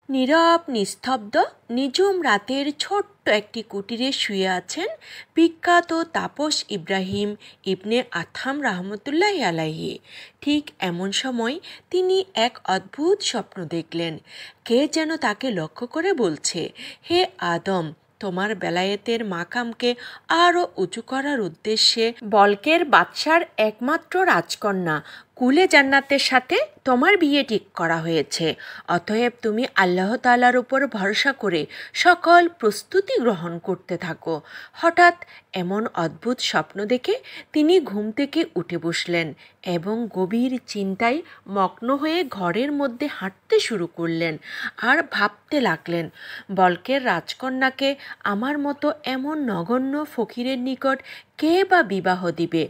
নীরব নিস্তব্ধ নিঝুম রাতের ছোট্ট একটি কুটিরে শুয়ে আছেন বিখ্যাত তাপস ইব্রাহিম ইবনে আথাম রাহমতুল্লাহ আলাইহি। ঠিক এমন সময় তিনি এক অদ্ভুত স্বপ্ন দেখলেন। কে যেন তাকে লক্ষ্য করে বলছে, হে আদম, তোমার বেলায়েতের মাকামকে আরও উঁচু করার উদ্দেশ্যে বলকের বাদশার একমাত্র রাজকন্যা কুলে জান্নাতের সাথে তোমার বিয়ে ঠিক করা হয়েছে। অতএব তুমি আল্লাহ তাআলার উপর ভরসা করে সকল প্রস্তুতি গ্রহণ করতে থাকো। হঠাৎ এমন অদ্ভুত স্বপ্ন দেখে তিনি ঘুম থেকে উঠে বসলেন এবং গভীর চিন্তায় মগ্ন হয়ে ঘরের মধ্যে হাঁটতে শুরু করলেন আর ভাবতে লাগলেন, বলকের রাজকন্যাকে আমার মতো এমন নগণ্য ফকিরের নিকট কে বা বিবাহ দিবে।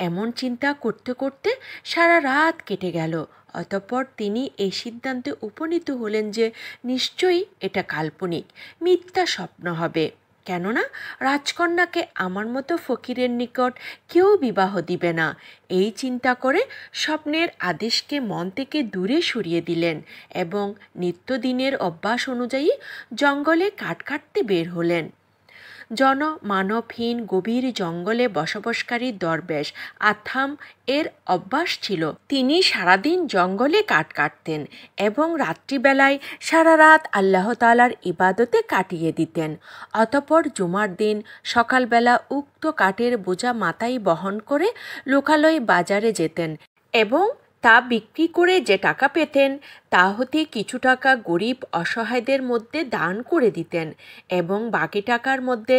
এমন চিন্তা করতে করতে সারা রাত কেটে গেল। অতঃপর তিনি এই সিদ্ধান্তে উপনীত হলেন যে নিশ্চয়ই এটা কাল্পনিক, মিথ্যা স্বপ্ন হবে, কেননা রাজকন্যাকে আমার মতো ফকিরের নিকট কেউ বিবাহ দিবে না। এই চিন্তা করে স্বপ্নের আদেশকে মন থেকে দূরে সরিয়ে দিলেন এবং নিত্যদিনের অভ্যাস অনুযায়ী জঙ্গলে কাঠ কাটতে বের হলেন। জনমানবহীন গভীর জঙ্গলে বসবাসকারী দরবেশ আথাম এর অভ্যাস ছিল তিনি সারাদিন জঙ্গলে কাঠ কাটতেন এবং রাত্রিবেলায় সারা রাত আল্লাহ তাআলার ইবাদতে কাটিয়ে দিতেন। অতঃপর জুমার দিন সকালবেলা উক্ত কাঠের বোঝা মাথায় বহন করে লোকালয় বাজারে যেতেন এবং তা বিক্রি করে যে টাকা পেতেন তা হতে কিছু টাকা গরিব অসহায়দের মধ্যে দান করে দিতেন এবং বাকি টাকার মধ্যে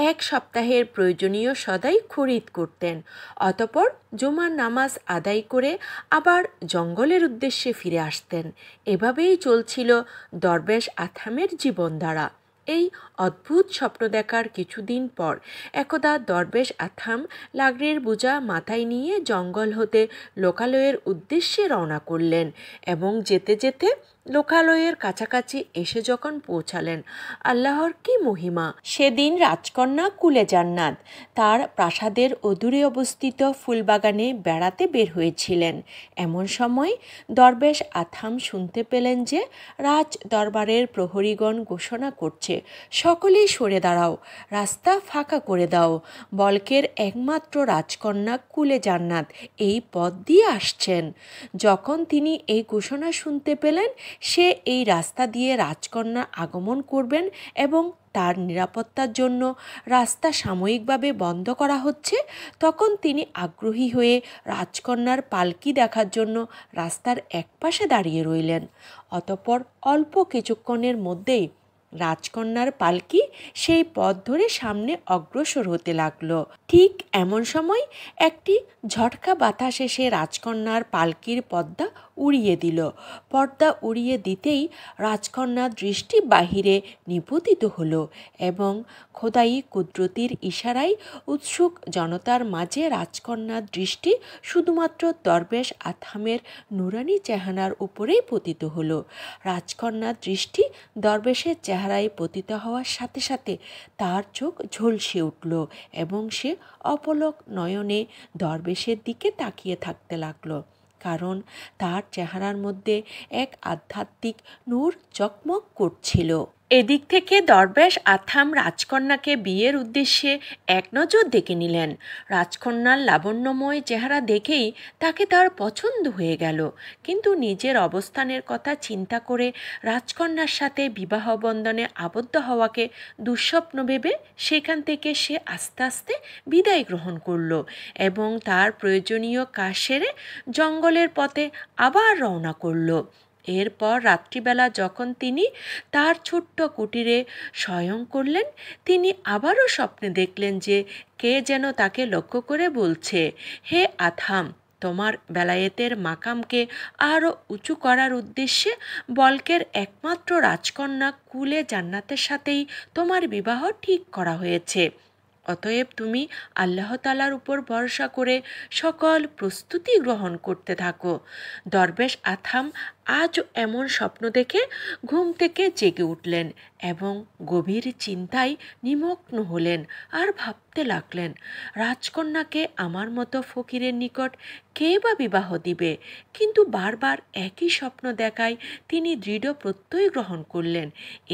এক সপ্তাহের প্রয়োজনীয় সদাই খরিদ করতেন। অতঃপর জুমার নামাজ আদায় করে আবার জঙ্গলের উদ্দেশ্যে ফিরে আসতেন। এভাবেই চলছিল দরবেশ আথামের জীবনধারা। এই অদ্ভুত স্বপ্ন দেখার কিছুদিন পর একদা দরবেশ আথাম লাকড়ির বোঝা মাথায় নিয়ে জঙ্গল হতে লোকালয়ের উদ্দেশ্যে রওনা করলেন এবং যেতে যেতে লোকালয়ের কাছাকাছি এসে যখন পৌঁছালেন, আল্লাহর কি মহিমা! সেদিন রাজকন্যা কুলে জান্নাত তার প্রাসাদের অদূরে অবস্থিত ফুলবাগানে বেড়াতে বের হয়েছিলেন। এমন সময় দরবেশ আথাম শুনতে পেলেন যে রাজ দরবারের প্রহরীগণ ঘোষণা করছে, সকলেই সরে দাঁড়াও, রাস্তা ফাঁকা করে দাও, বলকের একমাত্র রাজকন্যা কুলে জান্নাত এই পথ দিয়ে আসছেন। যখন তিনি এই ঘোষণা শুনতে পেলেন সে এই রাস্তা দিয়ে রাজকন্যা আগমন করবেন এবং তার নিরাপত্তার জন্য রাস্তা সাময়িকভাবে বন্ধ করা হচ্ছে, তখন তিনি আগ্রহী হয়ে রাজকন্যার পালকি দেখার জন্য রাস্তার একপাশে দাঁড়িয়ে রইলেন। অতঃপর অল্প কিছুক্ষণের মধ্যেই রাজকন্যার পালকি সেই পথ ধরে সামনে অগ্রসর হতে লাগলো। ঠিক এমন সময় একটি ঝটকা বাতাস এসে রাজকন্যার পালকির পর্দা উড়িয়ে দিল। পর্দা উড়িয়ে দিতেই রাজকন্যার দৃষ্টি বাহিরে নিপতিত হলো এবং খোদাই কুদরতির ইশারায় উৎসুক জনতার মাঝে রাজকন্যার দৃষ্টি শুধুমাত্র দরবেশ আথামের নুরানি চেহারার উপরেই পতিত হলো। রাজকন্যার দৃষ্টি দরবেশের চেহারায় পতিত হওয়ার সাথে সাথে তার চোখ ঝলসে উঠল এবং সে অপলক নয়নে দরবেশের দিকে তাকিয়ে থাকতে লাগলো, কারণ তার চেহারার মধ্যে এক আধ্যাত্মিক নূর চকমক করছিল। এদিক থেকে দরবেশ আথাম রাজকন্যাকে বিয়ের উদ্দেশ্যে এক নজর দেখে নিলেন। রাজকন্যার লাবণ্যময় চেহারা দেখেই তাকে তার পছন্দ হয়ে গেল, কিন্তু নিজের অবস্থানের কথা চিন্তা করে রাজকন্যার সাথে বিবাহ বন্ধনে আবদ্ধ হওয়াকে দুঃস্বপ্ন ভেবে সেখান থেকে সে আস্তে আস্তে বিদায় গ্রহণ করল এবং তার প্রয়োজনীয় কাজ সেরে জঙ্গলের পথে আবার রওনা করল। এরপর রাত্রিবেলা যখন তিনি তার ছোট্ট কুটিরে শয়ন করলেন, তিনি আবারও স্বপ্নে দেখলেন যে কে যেন তাকে লক্ষ্য করে বলছে, হে আথাম, তোমার বেলায়েতের মাকামকে আরও উঁচু করার উদ্দেশ্যে বলকের একমাত্র রাজকন্যা কুলে জান্নাতের সাথেই তোমার বিবাহ ঠিক করা হয়েছে। অতএব তুমি আল্লাহ তাআলার উপর ভরসা করে সকল প্রস্তুতি গ্রহণ করতে থাকো। দরবেশ আথাম আজও এমন স্বপ্ন দেখে ঘুম থেকে জেগে উঠলেন এবং গভীর চিন্তায় নিমগ্ন হলেন আর ভাবতে লাগলেন, রাজকন্যাকে আমার মতো ফকিরের নিকট কে বা বিবাহ দিবে? কিন্তু বারবার একই স্বপ্ন দেখায় তিনি দৃঢ় প্রত্যয় গ্রহণ করলেন।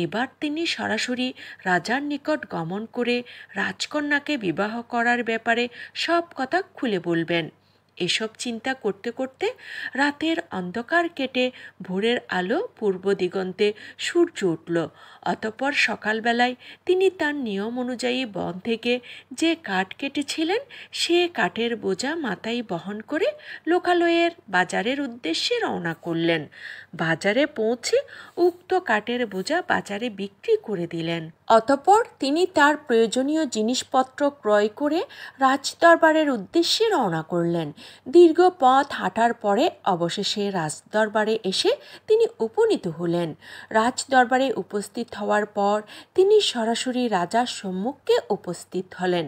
এবার তিনি সরাসরি রাজার নিকট গমন করে রাজকন্যাকে বিবাহ করার ব্যাপারে সব কথা খুলে বলবেন। এসব চিন্তা করতে করতে রাতের অন্ধকার কেটে ভোরের আলো পূর্ব দিগন্তে সূর্য উঠল। অতঃপর সকালবেলায় তিনি তার নিয়ম অনুযায়ী বন থেকে যে কাঠ কেটেছিলেন সে কাঠের বোঝা মাথায় বহন করে লোকালয়ের বাজারের উদ্দেশ্যে রওনা করলেন। বাজারে পৌঁছে উক্ত কাঠের বোঝা বাজারে বিক্রি করে দিলেন। অতঃপর তিনি তার প্রয়োজনীয় জিনিসপত্র ক্রয় করে রাজদরবারের উদ্দেশ্যে রওনা করলেন। দীর্ঘ পথ হাঁটার পরে অবশেষে রাজদরবারে এসে তিনি উপনীত হলেন। রাজদরবারে উপস্থিত হওয়ার পর তিনি সরাসরি রাজার সম্মুখে উপস্থিত হলেন।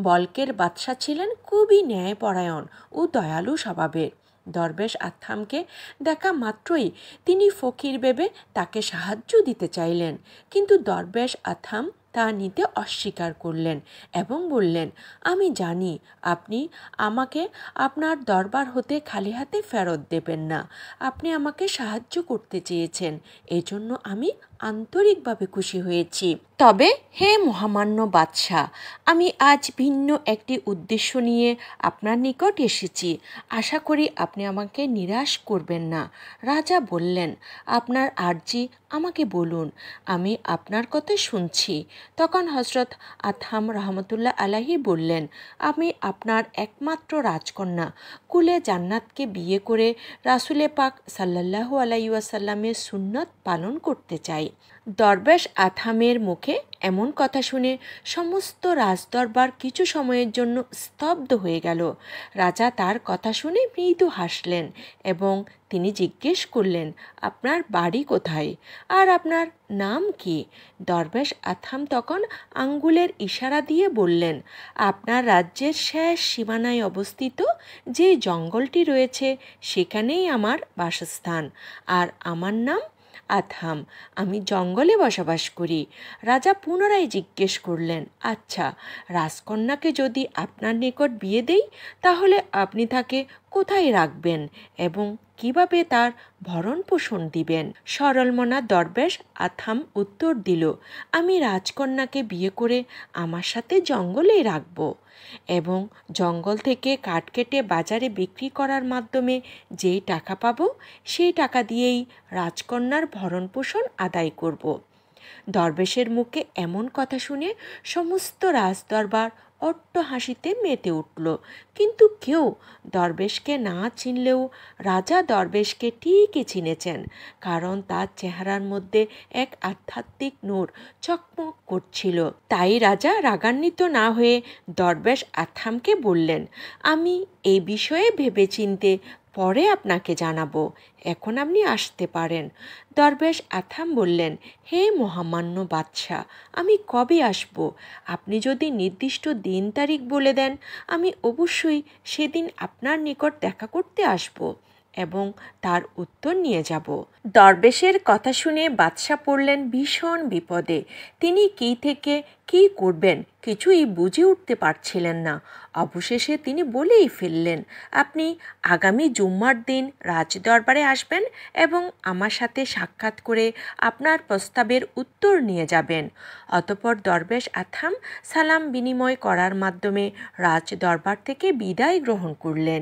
বল্কের বাদশা ছিলেন খুবই ন্যায়পরায়ণ ও দয়ালু স্বভাবের। দরবেশ আথামকে দেখা মাত্রই তিনি ফকির ভেবে তাকে সাহায্য দিতে চাইলেন, কিন্তু দরবেশ আথাম তা নিতে অস্বীকার করলেন এবং বললেন, আমি জানি আপনি আমাকে আপনার দরবার হতে খালি হাতে ফেরত দেবেন না। আপনি আমাকে সাহায্য করতে চেয়েছেন, এজন্য আমি আন্তরিকভাবে খুশি হয়েছি। তবে হে মহামান্য বাদশাহ, আমি আজ ভিন্ন একটি উদ্দেশ্য নিয়ে আপনার নিকট এসেছি। আশা করি আপনি আমাকে নিরাশ করবেন না। রাজা বললেন, আপনার আর্জি আমাকে বলুন, আমি আপনার কথা শুনছি। তখন হজরত আথাম রহমতুল্লাহ আলাহি বললেন, আমি আপনার একমাত্র রাজকন্যা কুলে জান্নাতকে বিয়ে করে রাসুলে পাক সাল্লাল্লাহু আলাইহি ওয়াসাল্লামের সুন্নত পালন করতে চাই। দরবেশ আথামের মুখে এমন কথা শুনে সমস্ত রাজদরবার কিছু সময়ের জন্য স্তব্ধ হয়ে গেল। রাজা তার কথা শুনে মৃদু হাসলেন এবং তিনি জিজ্ঞেস করলেন, আপনার বাড়ি কোথায় আর আপনার নাম কি? দরবেশ আথাম তখন আঙ্গুলের ইশারা দিয়ে বললেন, আপনার রাজ্যের শেষ সীমানায় অবস্থিত যে জঙ্গলটি রয়েছে সেখানেই আমার বাসস্থান, আর আমার নাম আথাম। আমি জঙ্গলে বসবাস করি। রাজা পুনরায় জিজ্ঞেস করলেন, আচ্ছা, রাজকন্যাকে যদি আপনার নিকট বিয়ে দেই তাহলে আপনি তাকে কোথায় রাখবেন এবং কিভাবে তার ভরণ পোষণ দিবেন? সরলমনা দরবেশ আথাম উত্তর দিল, আমি রাজকন্যাকে বিয়ে করে আমার সাথে জঙ্গলেই রাখব এবং জঙ্গল থেকে কাঠ কেটে বাজারে বিক্রি করার মাধ্যমে যেই টাকা পাবো সেই টাকা দিয়েই রাজকন্যার ভরণ পোষণ আদায় করব। দরবেশের মুখে এমন কথা শুনে সমস্ত রাজদরবার অট্ট হাসিতে মেতে উঠল, কিন্তু কেউ দরবেশকে না চিনলেও রাজা দরবেশকে ঠিকই চিনেছেন, কারণ তার চেহারার মধ্যে এক আধ্যাত্মিক নূর চকমক করছিল। তাই রাজা রাগান্বিত না হয়ে দরবেশ আথামকে বললেন, আমি এই বিষয়ে ভেবেচিন্তে পরে আপনাকে জানাবো, এখন আপনি আসতে পারেন। দরবেশ আথাম বললেন, হে মহামান্য বাদশাহ, আমি কবে আসব? আপনি যদি নির্দিষ্ট দিন তারিখ বলে দেন আমি অবশ্যই সেদিন আপনার নিকট দেখা করতে আসব এবং তার উত্তর নিয়ে যাব। দরবেশের কথা শুনে বাদশাহ পড়লেন ভীষণ বিপদে। তিনি কী থেকে কী করবেন কিছুই বুঝে উঠতে পারছিলেন না। অবশেষে তিনি বলেই ফেললেন, আপনি আগামী জুম্মার দিন রাজদরবারে আসবেন এবং আমার সাথে সাক্ষাৎ করে আপনার প্রস্তাবের উত্তর নিয়ে যাবেন। অতঃপর দরবেশ আথাম সালাম বিনিময় করার মাধ্যমে রাজদরবার থেকে বিদায় গ্রহণ করলেন।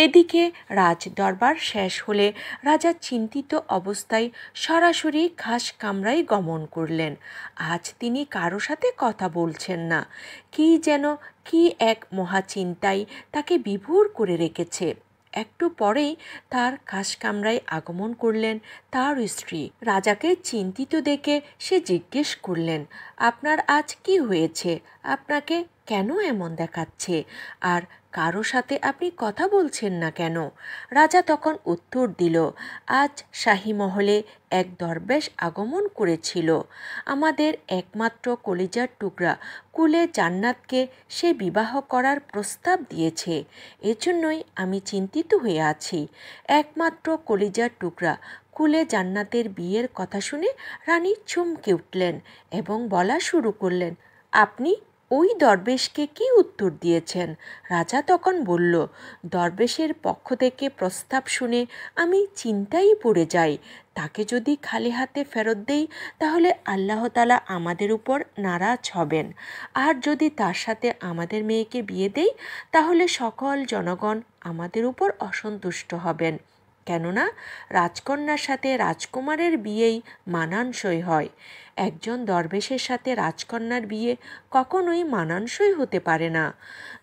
এদিকে রাজদরবার শেষ হলে রাজা চিন্তিত অবস্থায় সরাসরি খাস কামরায় গমন করলেন। আজ তিনি কারো সাথে কথা বলছেন না। কি এক মহাচিন্তায় তাকে বিভোর করে রেখেছে। একটু পরেই তার খাস কামরায় আগমন করলেন তার স্ত্রী। রাজাকে চিন্তিত দেখে সে জিজ্ঞেস করলেন, আপনার আজ কি হয়েছে? আপনাকে কেন এমন দেখাচ্ছে? আর কারো সাথে আপনি কথা বলছেন না কেন? রাজা তখন উত্তর দিল, আজ শাহী মহলে এক দরবেশ আগমন করেছিল। আমাদের একমাত্র কলিজার টুকরা কুলে জান্নাতকে সে বিবাহ করার প্রস্তাব দিয়েছে। এজন্যই আমি চিন্তিত হয়ে আছি। একমাত্র কলিজার টুকরা কুলে জান্নাতের বিয়ের কথা শুনে রানী চমকে উঠলেন এবং বলা শুরু করলেন, আপনি ওই দরবেশকে কি উত্তর দিয়েছেন? রাজা তখন বলল, দরবেশের পক্ষ থেকে প্রস্তাব শুনে আমি চিন্তায় পড়ে যাই। তাকে যদি খালি হাতে ফেরত দেই তাহলে আল্লাহ তাআলা আমাদের উপর নারাজ হবেন, আর যদি তার সাথে আমাদের মেয়েকে বিয়ে দেই তাহলে সকল জনগণ আমাদের উপর অসন্তুষ্ট হবেন, কেননা রাজকন্যার সাথে রাজকুমারের বিয়েই মানানসই হয়। একজন দরবেশের সাথে রাজকন্যার বিয়ে কখনোই মানানসই হতে পারে না।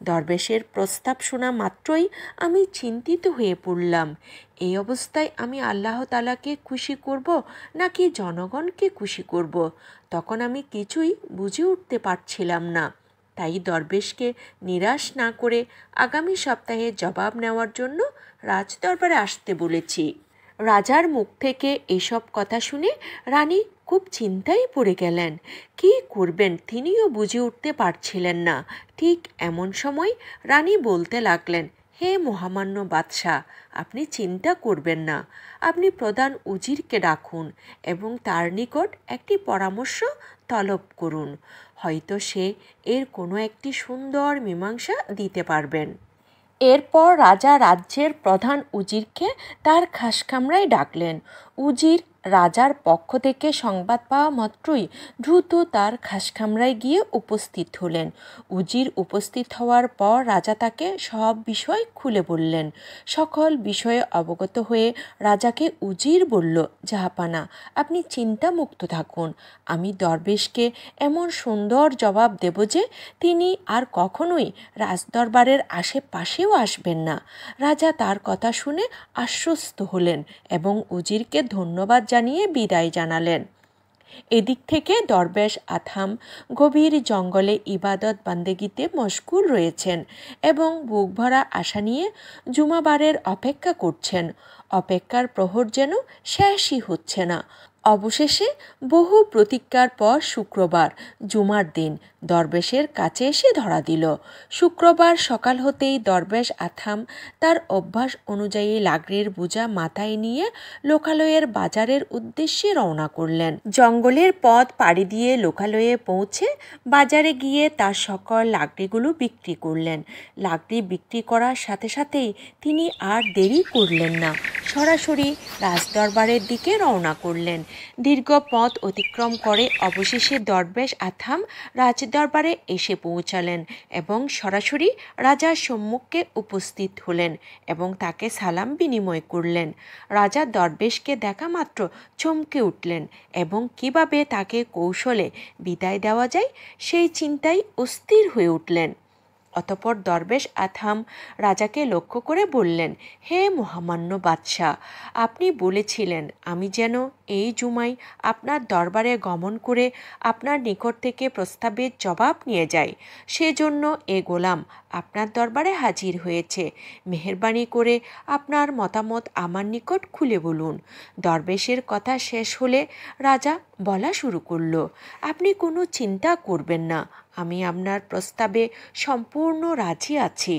দরবেশের প্রস্তাব শোনা মাত্রই আমি চিন্তিত হয়ে পড়লাম। এই অবস্থায় আমি আল্লাহ তাআলাকে খুশি করব নাকি জনগণকে খুশি করব, তখন আমি কিছুই বুঝে উঠতে পারছিলাম না। তাই দরবেশকে নিরাশ না করে আগামী সপ্তাহে জবাব নেওয়ার জন্য রাজদরবারে আসতে বলেছি। রাজার মুখ থেকে এসব কথা শুনে রানী খুব চিন্তায় পড়ে গেলেন। কী করবেন তিনিও বুঝে উঠতে পারছিলেন না। ঠিক এমন সময় রানী বলতে লাগলেন, হে মহামান্য বাদশাহ, আপনি চিন্তা করবেন না। আপনি প্রধান উজিরকে ডাকুন এবং তার নিকট একটি পরামর্শ তলব করুন। হয়তো সে এর কোনো একটি সুন্দর মীমাংসা দিতে পারবেন। এরপর রাজা রাজ্যের প্রধান উজিরকে তার খাসকামরায় ডাকলেন। উজির রাজার পক্ষ থেকে সংবাদ পাওয়া মাত্রই দ্রুত তার খাসকামরায় গিয়ে উপস্থিত হলেন। উজির উপস্থিত হওয়ার পর রাজা তাকে সব বিষয় খুলে বললেন। সকল বিষয়ে অবগত হয়ে রাজাকে উজির বলল, জাহাপানা, আপনি চিন্তামুক্ত থাকুন। আমি দরবেশকে এমন সুন্দর জবাব দেব যে তিনি আর কখনোই রাজদরবারের আশেপাশেও আসবেন না। রাজা তার কথা শুনে আশ্বস্ত হলেন এবং উজিরকে ধন্যবাদ জানিয়ে বিদায় জানালেন। এদিক থেকে দরবেশ আথাম গভীর জঙ্গলে ইবাদত বান্দেগিতে মশগুল রয়েছেন এবং বুক ভরা আশা নিয়ে জুমাবারের অপেক্ষা করছেন। অপেক্ষার প্রহর যেন শেষই হচ্ছে না। অবশেষে বহু প্রতীক্ষার পর শুক্রবার, জুমার দিন, দরবেশের কাছে এসে ধরা দিল। শুক্রবার সকাল হতেই দরবেশ আথাম তার অভ্যাস অনুযায়ী লাকড়ির বোঝা মাথায় নিয়ে লোকালয়ের বাজারের উদ্দেশ্যে রওনা করলেন। জঙ্গলের পথ পাড়ি দিয়ে লোকালয়ে পৌঁছে বাজারে গিয়ে তার সকল লাকড়িগুলো বিক্রি করলেন। লাকড়ি বিক্রি করার সাথে সাথেই তিনি আর দেরি করলেন না, সরাসরি রাজদরবারের দিকে রওনা করলেন। দীর্ঘ পথ অতিক্রম করে অবশেষে দরবেশ আথাম রাজদরবারে এসে পৌঁছালেন এবং সরাসরি রাজার সম্মুখে উপস্থিত হলেন এবং তাকে সালাম বিনিময় করলেন। রাজা দরবেশকে দেখা মাত্র চমকে উঠলেন এবং কিভাবে তাকে কৌশলে বিদায় দেওয়া যায় সেই চিন্তায় অস্থির হয়ে উঠলেন। অতঃপর দরবেশ আথাম রাজাকে লক্ষ্য করে বললেন, হে মহামান্য বাদশাহ, আপনি বলেছিলেন আমি যেন এই জুমায় আপনার দরবারে গমন করে আপনার নিকট থেকে প্রস্তাবের জবাব নিয়ে যাই। সেজন্য এ গোলাম আপনার দরবারে হাজির হয়েছে। মেহেরবানি করে আপনার মতামত আমার নিকট খুলে বলুন। দরবেশের কথা শেষ হলে রাজা বলা শুরু করল, আপনি কোনো চিন্তা করবেন না, আমি আপনার প্রস্তাবে সম্পূর্ণ রাজি আছি।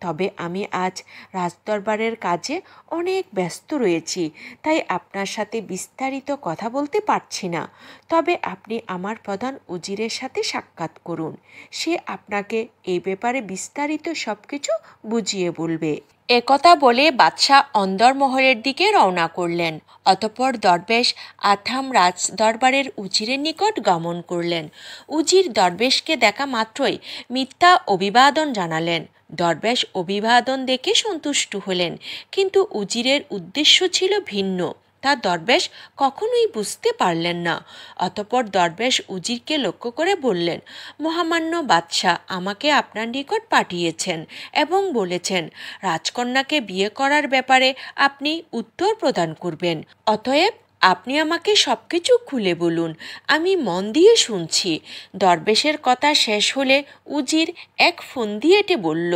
তবে আমি আজ রাজদরবারের কাজে অনেক ব্যস্ত রয়েছি, তাই আপনার সাথে বিস্তারিত কথা বলতে পারছি না। তবে আপনি আমার প্রধান উজিরের সাথে সাক্ষাৎ করুন, সে আপনাকে এই ব্যাপারে বিস্তারিত সব কিছু বুঝিয়ে বলবে। একথা বলে বাদশাহ অন্দরমহলের দিকে রওনা করলেন। অতঃপর দরবেশ আথাম রাজ দরবারের উজিরের নিকট গমন করলেন। উজির দরবেশকে দেখা মাত্রই মিথ্যা অভিবাদন জানালেন। দরবেশ অভিবাদন দেখে সন্তুষ্ট হলেন, কিন্তু উজিরের উদ্দেশ্য ছিল ভিন্ন। তা দরবেশ কখনোই বুঝতে পারলেন না। অতঃপর দরবেশ উজিরকে লক্ষ্য করে বললেন, মহামান্য বাদশাহ আমাকে আপনার নিকট পাঠিয়েছেন এবং বলেছেন রাজকন্যাকে বিয়ে করার ব্যাপারে আপনি উত্তর প্রদান করবেন। অতএব আপনি আমাকে সব কিছু খুলে বলুন, আমি মন দিয়ে শুনছি। দরবেশের কথা শেষ হলে উজির এক ফন্দি এঁটে বলল,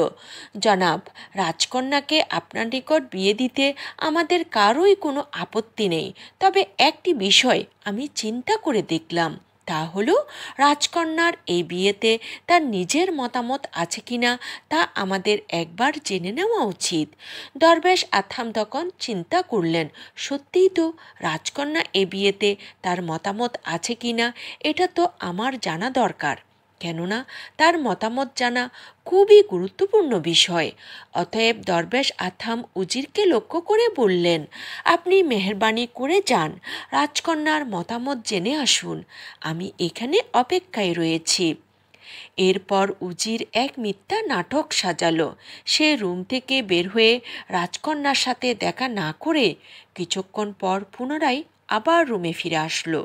জনাব, রাজকন্যাকে আপনার নিকট বিয়ে দিতে আমাদের কারোই কোনো আপত্তি নেই। তবে একটি বিষয় আমি চিন্তা করে দেখলাম, তা হলো রাজকন্যার এই বিয়েতে তার নিজের মতামত আছে কিনা তা আমাদের একবার জেনে নেওয়া উচিত। দরবেশ আথাম তখন চিন্তা করলেন, সত্যিই তো রাজকন্যা এই বিয়েতে তার মতামত আছে কিনা এটা তো আমার জানা দরকার, কেননা তার মতামত জানা খুবই গুরুত্বপূর্ণ বিষয়। অতএব দরবেশ আথাম উজিরকে লক্ষ্য করে বললেন, আপনি মেহেরবানি করে যান, রাজকন্যার মতামত জেনে আসুন, আমি এখানে অপেক্ষায় রয়েছি। এরপর উজির এক মিথ্যা নাটক সাজালো। সে রুম থেকে বের হয়ে রাজকন্যার সাথে দেখা না করে কিছুক্ষণ পর পুনরায় আবার রুমে ফিরে আসলো।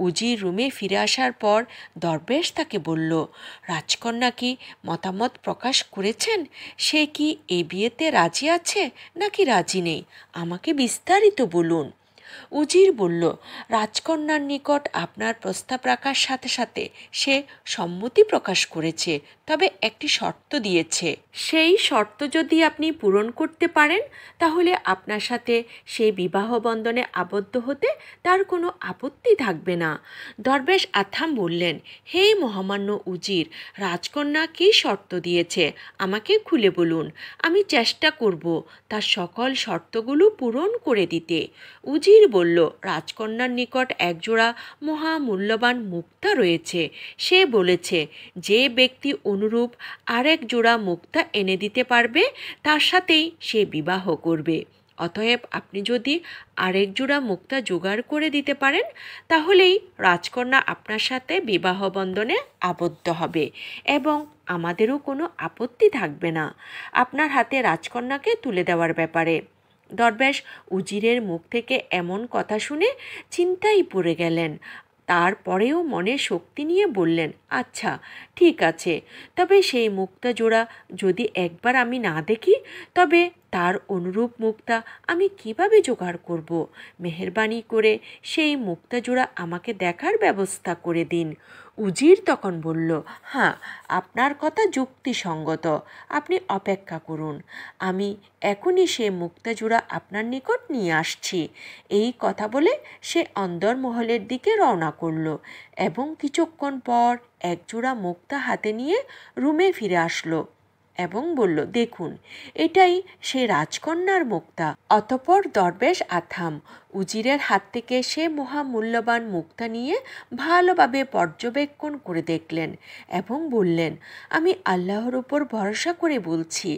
উজির রুমে ফিরে আসার পর দরবেশ তাকে বলল, রাজকন্যা কি মতামত প্রকাশ করেছেন? সে কি এই বিয়েতে রাজি আছে নাকি রাজি নেই? আমাকে বিস্তারিত বলুন। উজির বলল, রাজকন্যার নিকট আপনার প্রস্তাব রাখার সাথে সাথে সে সম্মতি প্রকাশ করেছে, তবে একটি শর্ত দিয়েছে। সেই শর্ত যদি আপনি পূরণ করতে পারেন তাহলে আপনার সাথে সেই বিবাহ বন্ধনে আবদ্ধ হতে তার কোনো আপত্তি থাকবে না। দরবেশ আথাম বললেন, হে মহামান্য উজির, রাজকন্যা কী শর্ত দিয়েছে আমাকে খুলে বলুন, আমি চেষ্টা করব তার সকল শর্তগুলো পূরণ করে দিতে। উজির বলল, রাজকন্যার নিকট একজোড়া মহামূল্যবান মুক্তা রয়েছে। সে বলেছে যে ব্যক্তি অনুরূপ আরেক জোড়া মুক্তা এনে দিতে পারবে তার সাথেই সে বিবাহ করবে। অতএব আপনি যদি আরেক জোড়া মুক্তা জোগাড় করে দিতে পারেন তাহলেই রাজকন্যা আপনার সাথে বিবাহ বন্ধনে আবদ্ধ হবে এবং আমাদেরও কোনো আপত্তি থাকবে না আপনার হাতে রাজকন্যাকে তুলে দেওয়ার ব্যাপারে। দরবেশ উজিরের মুখ থেকে এমন কথা শুনে চিন্তায় পড়ে গেলেন। তারপরেও মনে শক্তি নিয়ে বললেন, আচ্ছা ঠিক আছে, তবে সেই মুক্তা জোড়া যদি একবার আমি না দেখি তবে তার অনুরূপ মুক্তা আমি কিভাবে জোগাড় করব? মেহেরবানি করে সেই মুক্তা জোড়া আমাকে দেখার ব্যবস্থা করে দিন। উজির তখন বলল, হ্যাঁ, আপনার কথা যুক্তিসঙ্গত, আপনি অপেক্ষা করুন, আমি এখনই সে মুক্তা জোড়া আপনার নিকট নিয়ে আসছি। এই কথা বলে সে অন্দরমহলের দিকে রওনা করল এবং কিছুক্ষণ পর একজোড়া মুক্তা হাতে নিয়ে রুমে ফিরে আসলো এবং বলল, দেখুন এটাই সে রাজকন্যার মুক্তা। অতঃপর দরবেশ আথাম উজিরের হাত থেকে সে মহামূল্যবান মুক্তা নিয়ে ভালোভাবে পর্যবেক্ষণ করে দেখলেন এবং বললেন, আমি আল্লাহর উপর ভরসা করে বলছি,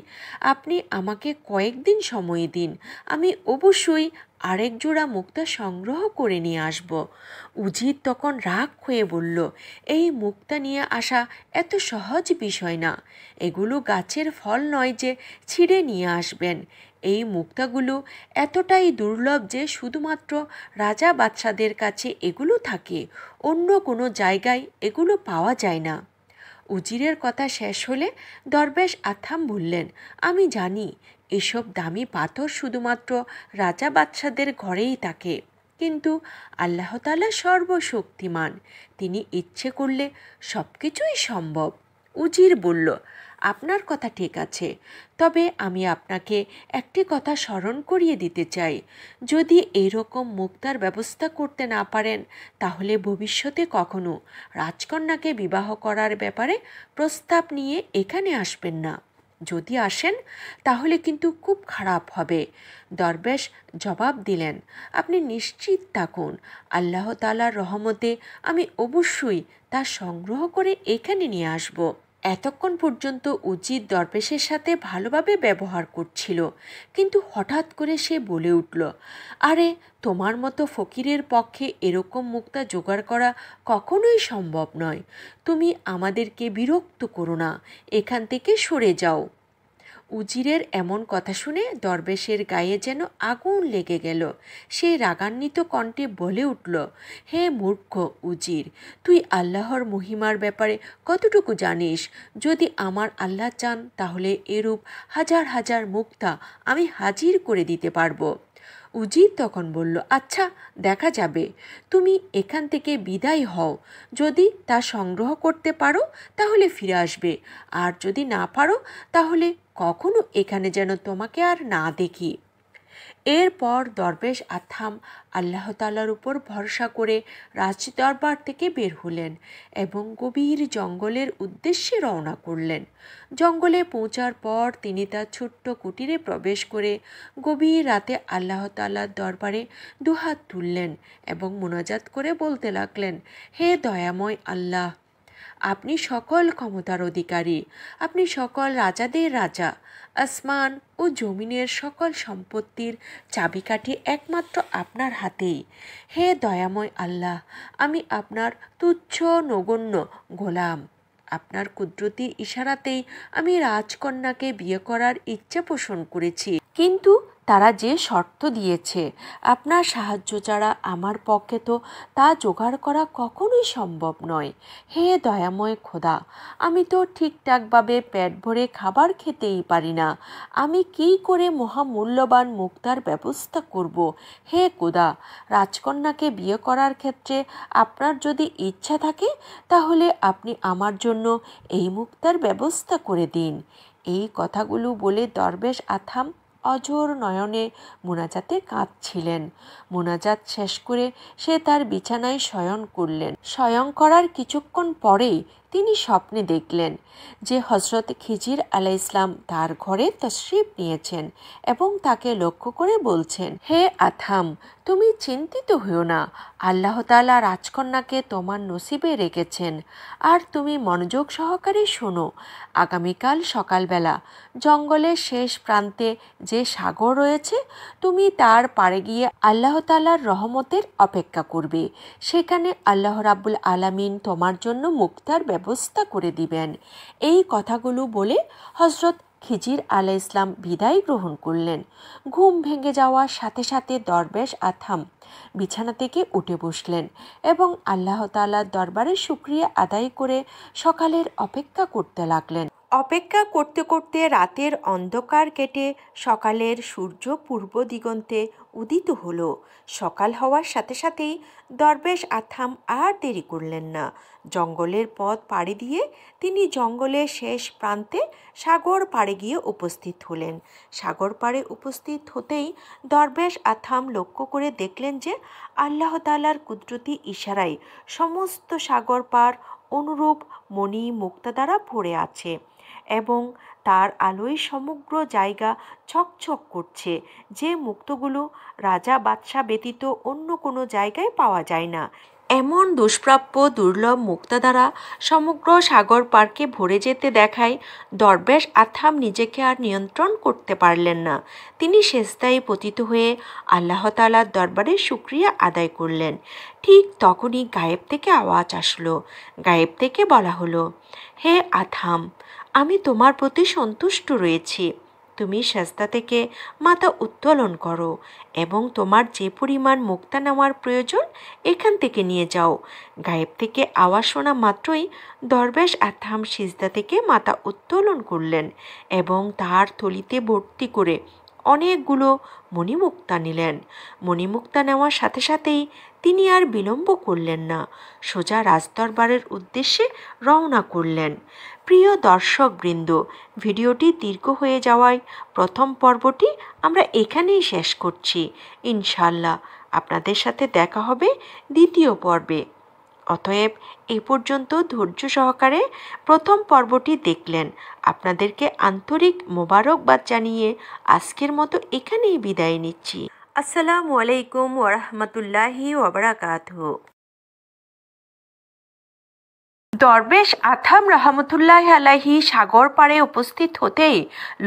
আপনি আমাকে কয়েকদিন সময় দিন, আমি অবশ্যই আরেক জোড়া মুক্তা সংগ্রহ করে নিয়ে আসব। উজির তখন রাগ হয়ে বলল, এই মুক্তা নিয়ে আসা এত সহজ বিষয় না, এগুলো গাছের ফল নয় যে ছিঁড়ে নিয়ে আসবেন। এই মুক্তাগুলো এতটাই দুর্লভ যে শুধুমাত্র রাজা বাদশাদের কাছে এগুলো থাকে, অন্য কোনো জায়গায় এগুলো পাওয়া যায় না। উজিরের কথা শেষ হলে দরবেশ আথাম বললেন, আমি জানি এসব দামি পাথর শুধুমাত্র রাজা বাদশাদের ঘরেই থাকে, কিন্তু আল্লাহ তাআলা সর্বশক্তিমান, তিনি ইচ্ছে করলে সব কিছুই সম্ভব। উজির বলল, আপনার কথা ঠিক আছে, তবে আমি আপনাকে একটি কথা স্মরণ করিয়ে দিতে চাই, যদি এইরকম মুক্তার ব্যবস্থা করতে না পারেন তাহলে ভবিষ্যতে কখনো রাজকন্যাকে বিবাহ করার ব্যাপারে প্রস্তাব নিয়ে এখানে আসবেন না। যদি আসেন তাহলে কিন্তু খুব খারাপ হবে। দরবেশ জবাব দিলেন, আপনি নিশ্চিত থাকুন, আল্লাহ তাআলার রহমতে আমি অবশ্যই তা সংগ্রহ করে এখানে নিয়ে আসব। এতক্ষণ পর্যন্ত উজির দরবেশের সাথে ভালোভাবে ব্যবহার করছিল, কিন্তু হঠাৎ করে সে বলে উঠল, আরে তোমার মতো ফকিরের পক্ষে এরকম মুক্তা জোগাড় করা কখনোই সম্ভব নয়, তুমি আমাদেরকে বিরক্ত করো না, এখান থেকে সরে যাও। উজিরের এমন কথা শুনে দরবেশের গায়ে যেন আগুন লেগে গেল। সে রাগান্বিত কণ্ঠে বলে উঠল, হে মূর্খ উজির, তুই আল্লাহর মহিমার ব্যাপারে কতটুকু জানিস? যদি আমার আল্লাহ চান তাহলে এরূপ হাজার হাজার মুক্তা আমি হাজির করে দিতে পারবো। উজির তখন বলল, আচ্ছা দেখা যাবে, তুমি এখান থেকে বিদায় হও, যদি তা সংগ্রহ করতে পারো তাহলে ফিরে আসবে, আর যদি না পারো তাহলে কখনো এখানে যেন তোমাকে আর না দেখি। এরপর দরবেশ আথাম আল্লাহ তাআলার উপর ভরসা করে রাজদরবার থেকে বের হলেন এবং গভীর জঙ্গলের উদ্দেশ্যে রওনা করলেন। জঙ্গলে পৌঁছার পর তিনি তার ছোট্ট কুটিরে প্রবেশ করে গভীর রাতে আল্লাহ তাআলার দরবারে দুহাত তুললেন এবং মুনাজাত করে বলতে লাগলেন, হে দয়াময় আল্লাহ, আপনি সকল ক্ষমতার অধিকারী, আপনি সকল রাজাদের রাজা, আসমান ও জমিনের সকল সম্পত্তির চাবিকাঠি একমাত্র আপনার হাতেই। হে দয়াময় আল্লাহ, আমি আপনার তুচ্ছ নগণ্য গোলাম। আপনার কুদরতি ইশারাতেই আমি রাজকন্যাকে বিয়ে করার ইচ্ছে পোষণ করেছি, কিন্তু তারা যে শর্ত দিয়েছে, আপনার সাহায্য ছাড়া আমার পক্ষে তো তা জোগাড় করা কখনোই সম্ভব নয়। হে দয়াময় খোদা, আমি তো ঠিকঠাকভাবে পেট ভরে খাবার খেতেই পারি না, আমি কী করে মহামূল্যবান মুক্তার ব্যবস্থা করব? হে খোদা, রাজকন্যাকে বিয়ে করার ক্ষেত্রে আপনার যদি ইচ্ছা থাকে তাহলে আপনি আমার জন্য এই মুক্তার ব্যবস্থা করে দিন। এই কথাগুলো বলে দরবেশ আথাম অঝোর নয়নে মুনাজাতে কাঁদছিলেন। মুনাজাত শেষ করে সে তার বিছানায় শয়ন করলেন। শয়ন করার কিছুক্ষণ পরেই তিনি স্বপ্নে দেখলেন যে হযরত খিজির আলাইহিসসালাম তার ঘরে তশরিফ নিয়েছেন এবং তাকে লক্ষ্য করে বলছেন, হে আথাম, তুমি চিন্তিত হইও না, আল্লাহ তাআলা রাজকন্যাকে তোমার নসিবে রেখেছেন। আর তুমি মনোযোগ সহকারে শোনো, আগামীকাল সকালবেলা জঙ্গলের শেষ প্রান্তে যে সাগর রয়েছে, তুমি তার পাড়ে গিয়ে আল্লাহ তাআলার রহমতের অপেক্ষা করবে। সেখানে আল্লাহ রাব্বুল আলামিন তোমার জন্য মুক্তার ব্যবস্থা করে দিবেন। এই কথাগুলো বলে হযরত খিজির আলাইহিসসালাম বিদায় গ্রহণ করলেন। ঘুম ভেঙে যাওয়ার সাথে সাথে দরবেশ আথাম বিছানা থেকে উঠে বসলেন এবং আল্লাহ তাআলার দরবারে শুকরিয়া আদায় করে সকালের অপেক্ষা করতে লাগলেন। অপেক্ষা করতে করতে রাতের অন্ধকার কেটে সকালের সূর্য পূর্ব দিগন্তে উদিত হলো। সকাল হওয়ার সাথে সাথেই দরবেশ আথাম আর দেরি করলেন না। জঙ্গলের পথ পাড়ি দিয়ে তিনি জঙ্গলের শেষ প্রান্তে সাগর পাড়ে গিয়ে উপস্থিত হলেন। সাগর পাড়ে উপস্থিত হতেই দরবেশ আথাম লক্ষ্য করে দেখলেন যে আল্লাহ তাআলার কুদরতি ইশারায় সমস্ত সাগর পাড় অনুরূপ মণি মুক্তা দ্বারা ভরে আছে এবং তার আলোয় সমগ্র জায়গা ছকছক করছে, যে মুক্তগুলো রাজা বাদশাহ ব্যতীত অন্য কোনো জায়গায় পাওয়া যায় না। এমন দুষ্প্রাপ্য দুর্লভ মুক্তা দ্বারা সমগ্র সাগর পাড়কে ভরে যেতে দেখায় দরবেশ আথাম নিজেকে আর নিয়ন্ত্রণ করতে পারলেন না। তিনি সেজদায় পতিত হয়ে আল্লাহ তাআলার দরবারে শুকরিয়া আদায় করলেন। ঠিক তখনই গায়েব থেকে আওয়াজ আসলো। গায়েব থেকে বলা হলো, হে আথাম, আমি তোমার প্রতি সন্তুষ্ট রয়েছি। তুমি সেজদা থেকে মাথা উত্তোলন করো এবং তোমার যে পরিমাণ মুক্তা নেওয়ার প্রয়োজন এখান থেকে নিয়ে যাও। গায়েব থেকে আওয়াজ শোনা মাত্রই দরবেশ আথাম সিজদা থেকে মাথা উত্তোলন করলেন এবং তার থলিতে ভর্তি করে অনেকগুলো মণিমুক্তা নিলেন। মণিমুক্তা নেওয়ার সাথে সাথেই তিনি আর বিলম্ব করলেন না, সোজা রাজদরবারের উদ্দেশ্যে রওনা করলেন। প্রিয় দর্শকবৃন্দ, ভিডিওটি দীর্ঘ হয়ে যাওয়ায় প্রথম পর্বটি আমরা এখানেই শেষ করছি। ইনশাআল্লাহ আপনাদের সাথে দেখা হবে দ্বিতীয় পর্বে। অতএব এই পর্যন্ত ধৈর্য সহকারে প্রথম পর্বটি দেখলেন, আপনাদেরকে আন্তরিক মোবারকবাদ জানিয়ে আজকের মতো এখানেই বিদায় নিচ্ছি। আসসালামু আলাইকুম ওয়া রাহমাতুল্লাহি ওয়া বারাকাতুহু। দরবেশ আথাম রহমতুল্লাহ আলাইহি সাগর পাড়ে উপস্থিত হতেই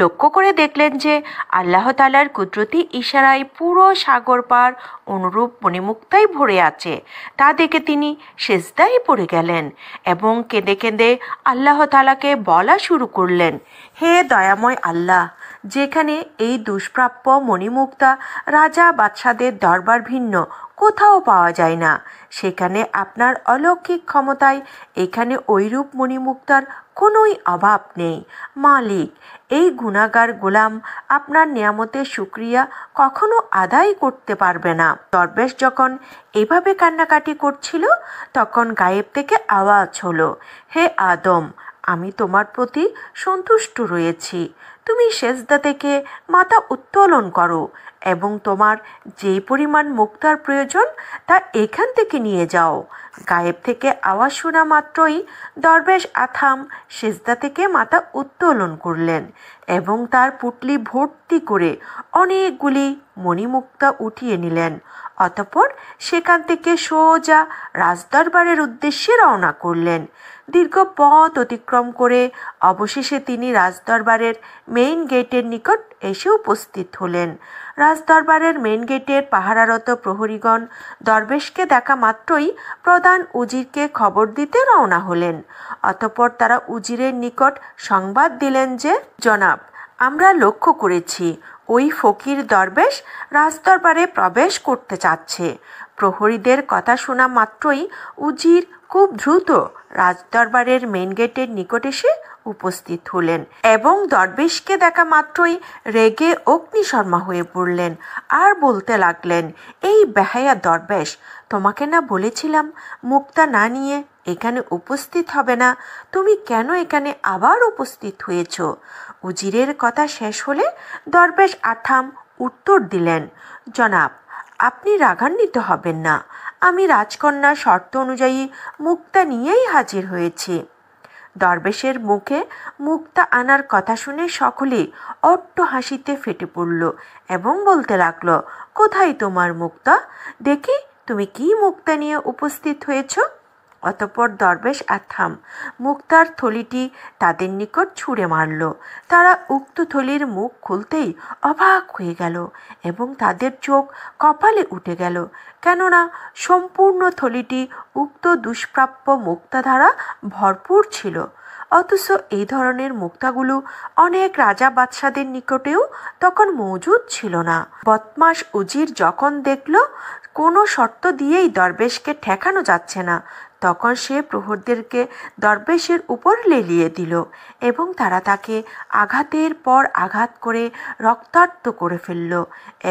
লক্ষ্য করে দেখলেন যে আল্লাহ তাআলার কুদরতি ইশারায় পুরো সাগর পাড় অনুরূপ মণিমুক্তায় ভরে আছে। তা দেখে তিনি সেজদায় পড়ে গেলেন এবং কেঁদে কেঁদে আল্লাহ তাআলাকে বলা শুরু করলেন, হে দয়াময় আল্লাহ, যেখানে এই দুষ্প্রাপ্য মণিমুক্তা রাজা বাদশাদের দরবার ভিন্ন কোথাও পাওয়া যায় না, সেখানে আপনার অলৌকিক ক্ষমতায় এখানে ঐরূপ মণিমুক্তার কোনোই অভাব নেই। মালিক, এই গুনাহগার গোলাম আপনার নিয়ামতের শুকরিয়া কখনো আদায় করতে পারবে না। দরবেশ যখন এভাবে কান্নাকাটি করছিল তখন গায়েব থেকে আওয়াজ হলো, হে আদম, আমি তোমার প্রতি সন্তুষ্ট রয়েছি। তুমি সেজদা থেকে মাথা উত্তোলন করো এবং তোমার যেই পরিমাণ মুক্তার প্রয়োজন তা এখান থেকে নিয়ে যাও। গায়েব থেকে আওয়াজ শোনা মাত্রই দরবেশ আথাম সেজদা থেকে মাথা উত্তোলন করলেন এবং তার পুটলি ভর্তি করে অনেকগুলি মণিমুক্তা উঠিয়ে নিলেন। অতঃপর সেখান থেকে সোজা রাজদরবারের উদ্দেশ্যে রওনা করলেন। দীর্ঘ পথ অতিক্রম করে অবশেষে তিনি রাজদরবারের মেইন গেটের নিকট এসে উপস্থিত হলেন। রাজদরবারের মেইন গেটের পাহারারত প্রহরীগণ দরবেশকে দেখা মাত্রই প্রধান উজিরকে খবর দিতে রওনা হলেন। অতঃপর তারা উজিরের নিকট সংবাদ দিলেন যে, জনাব, আমরা লক্ষ্য করেছি ওই ফকির দরবেশ রাজদরবারে প্রবেশ করতে চাচ্ছে। প্রহরীদের কথা শোনা মাত্রই উজির খুব দ্রুত রাজদরবারের মেইন গেটের নিকট এসে উপস্থিত হলেন এবং দরবেশকে দেখা মাত্রই রেগে অগ্নিশর্মা হয়ে পড়লেন আর বলতে লাগলেন, এই বেহায়া দরবেশ, তোমাকে না বলেছিলাম মুক্তা না নিয়ে এখানে উপস্থিত হবে না? তুমি কেন এখানে আবার উপস্থিত হয়েছ? উজিরের কথা শেষ হলে দরবেশ আথাম উত্তর দিলেন, জনাব, আপনি রাগান্বিত হবেন না। আমি রাজকন্যার শর্ত অনুযায়ী মুক্তা নিয়েই হাজির হয়েছি। দরবেশের মুখে মুক্তা আনার কথা শুনে সকলেই অট্ট হাসিতে ফেটে পড়ল এবং বলতে লাগলো, কোথায় তোমার মুক্তা? দেখি তুমি কি মুক্তা নিয়ে উপস্থিত হয়েছ? অতঃপর দরবেশ আথাম মুক্তার থলিটি তাদের নিকট ছুঁড়ে মারল। তারা উক্ত থলির মুখ খুলতেই অবাক হয়ে গেল এবং তাদের চোখ কপালে উঠে গেল, কেননা সম্পূর্ণ থলিটি উক্ত দুষ্প্রাপ্য মুক্তা দ্বারা ভরপুর ছিল। অথচ এই ধরনের মুক্তাগুলো অনেক রাজা বাদশাদের নিকটেও তখন মজুদ ছিল না। বদমাশ উজির যখন দেখল কোনো শর্ত দিয়েই দরবেশকে ঠেকানো যাচ্ছে না, তখন সে প্রহরীদেরকে দরবেশের উপর লেলিয়ে দিল এবং তারা তাকে আঘাতের পর আঘাত করে রক্তাক্ত করে ফেলল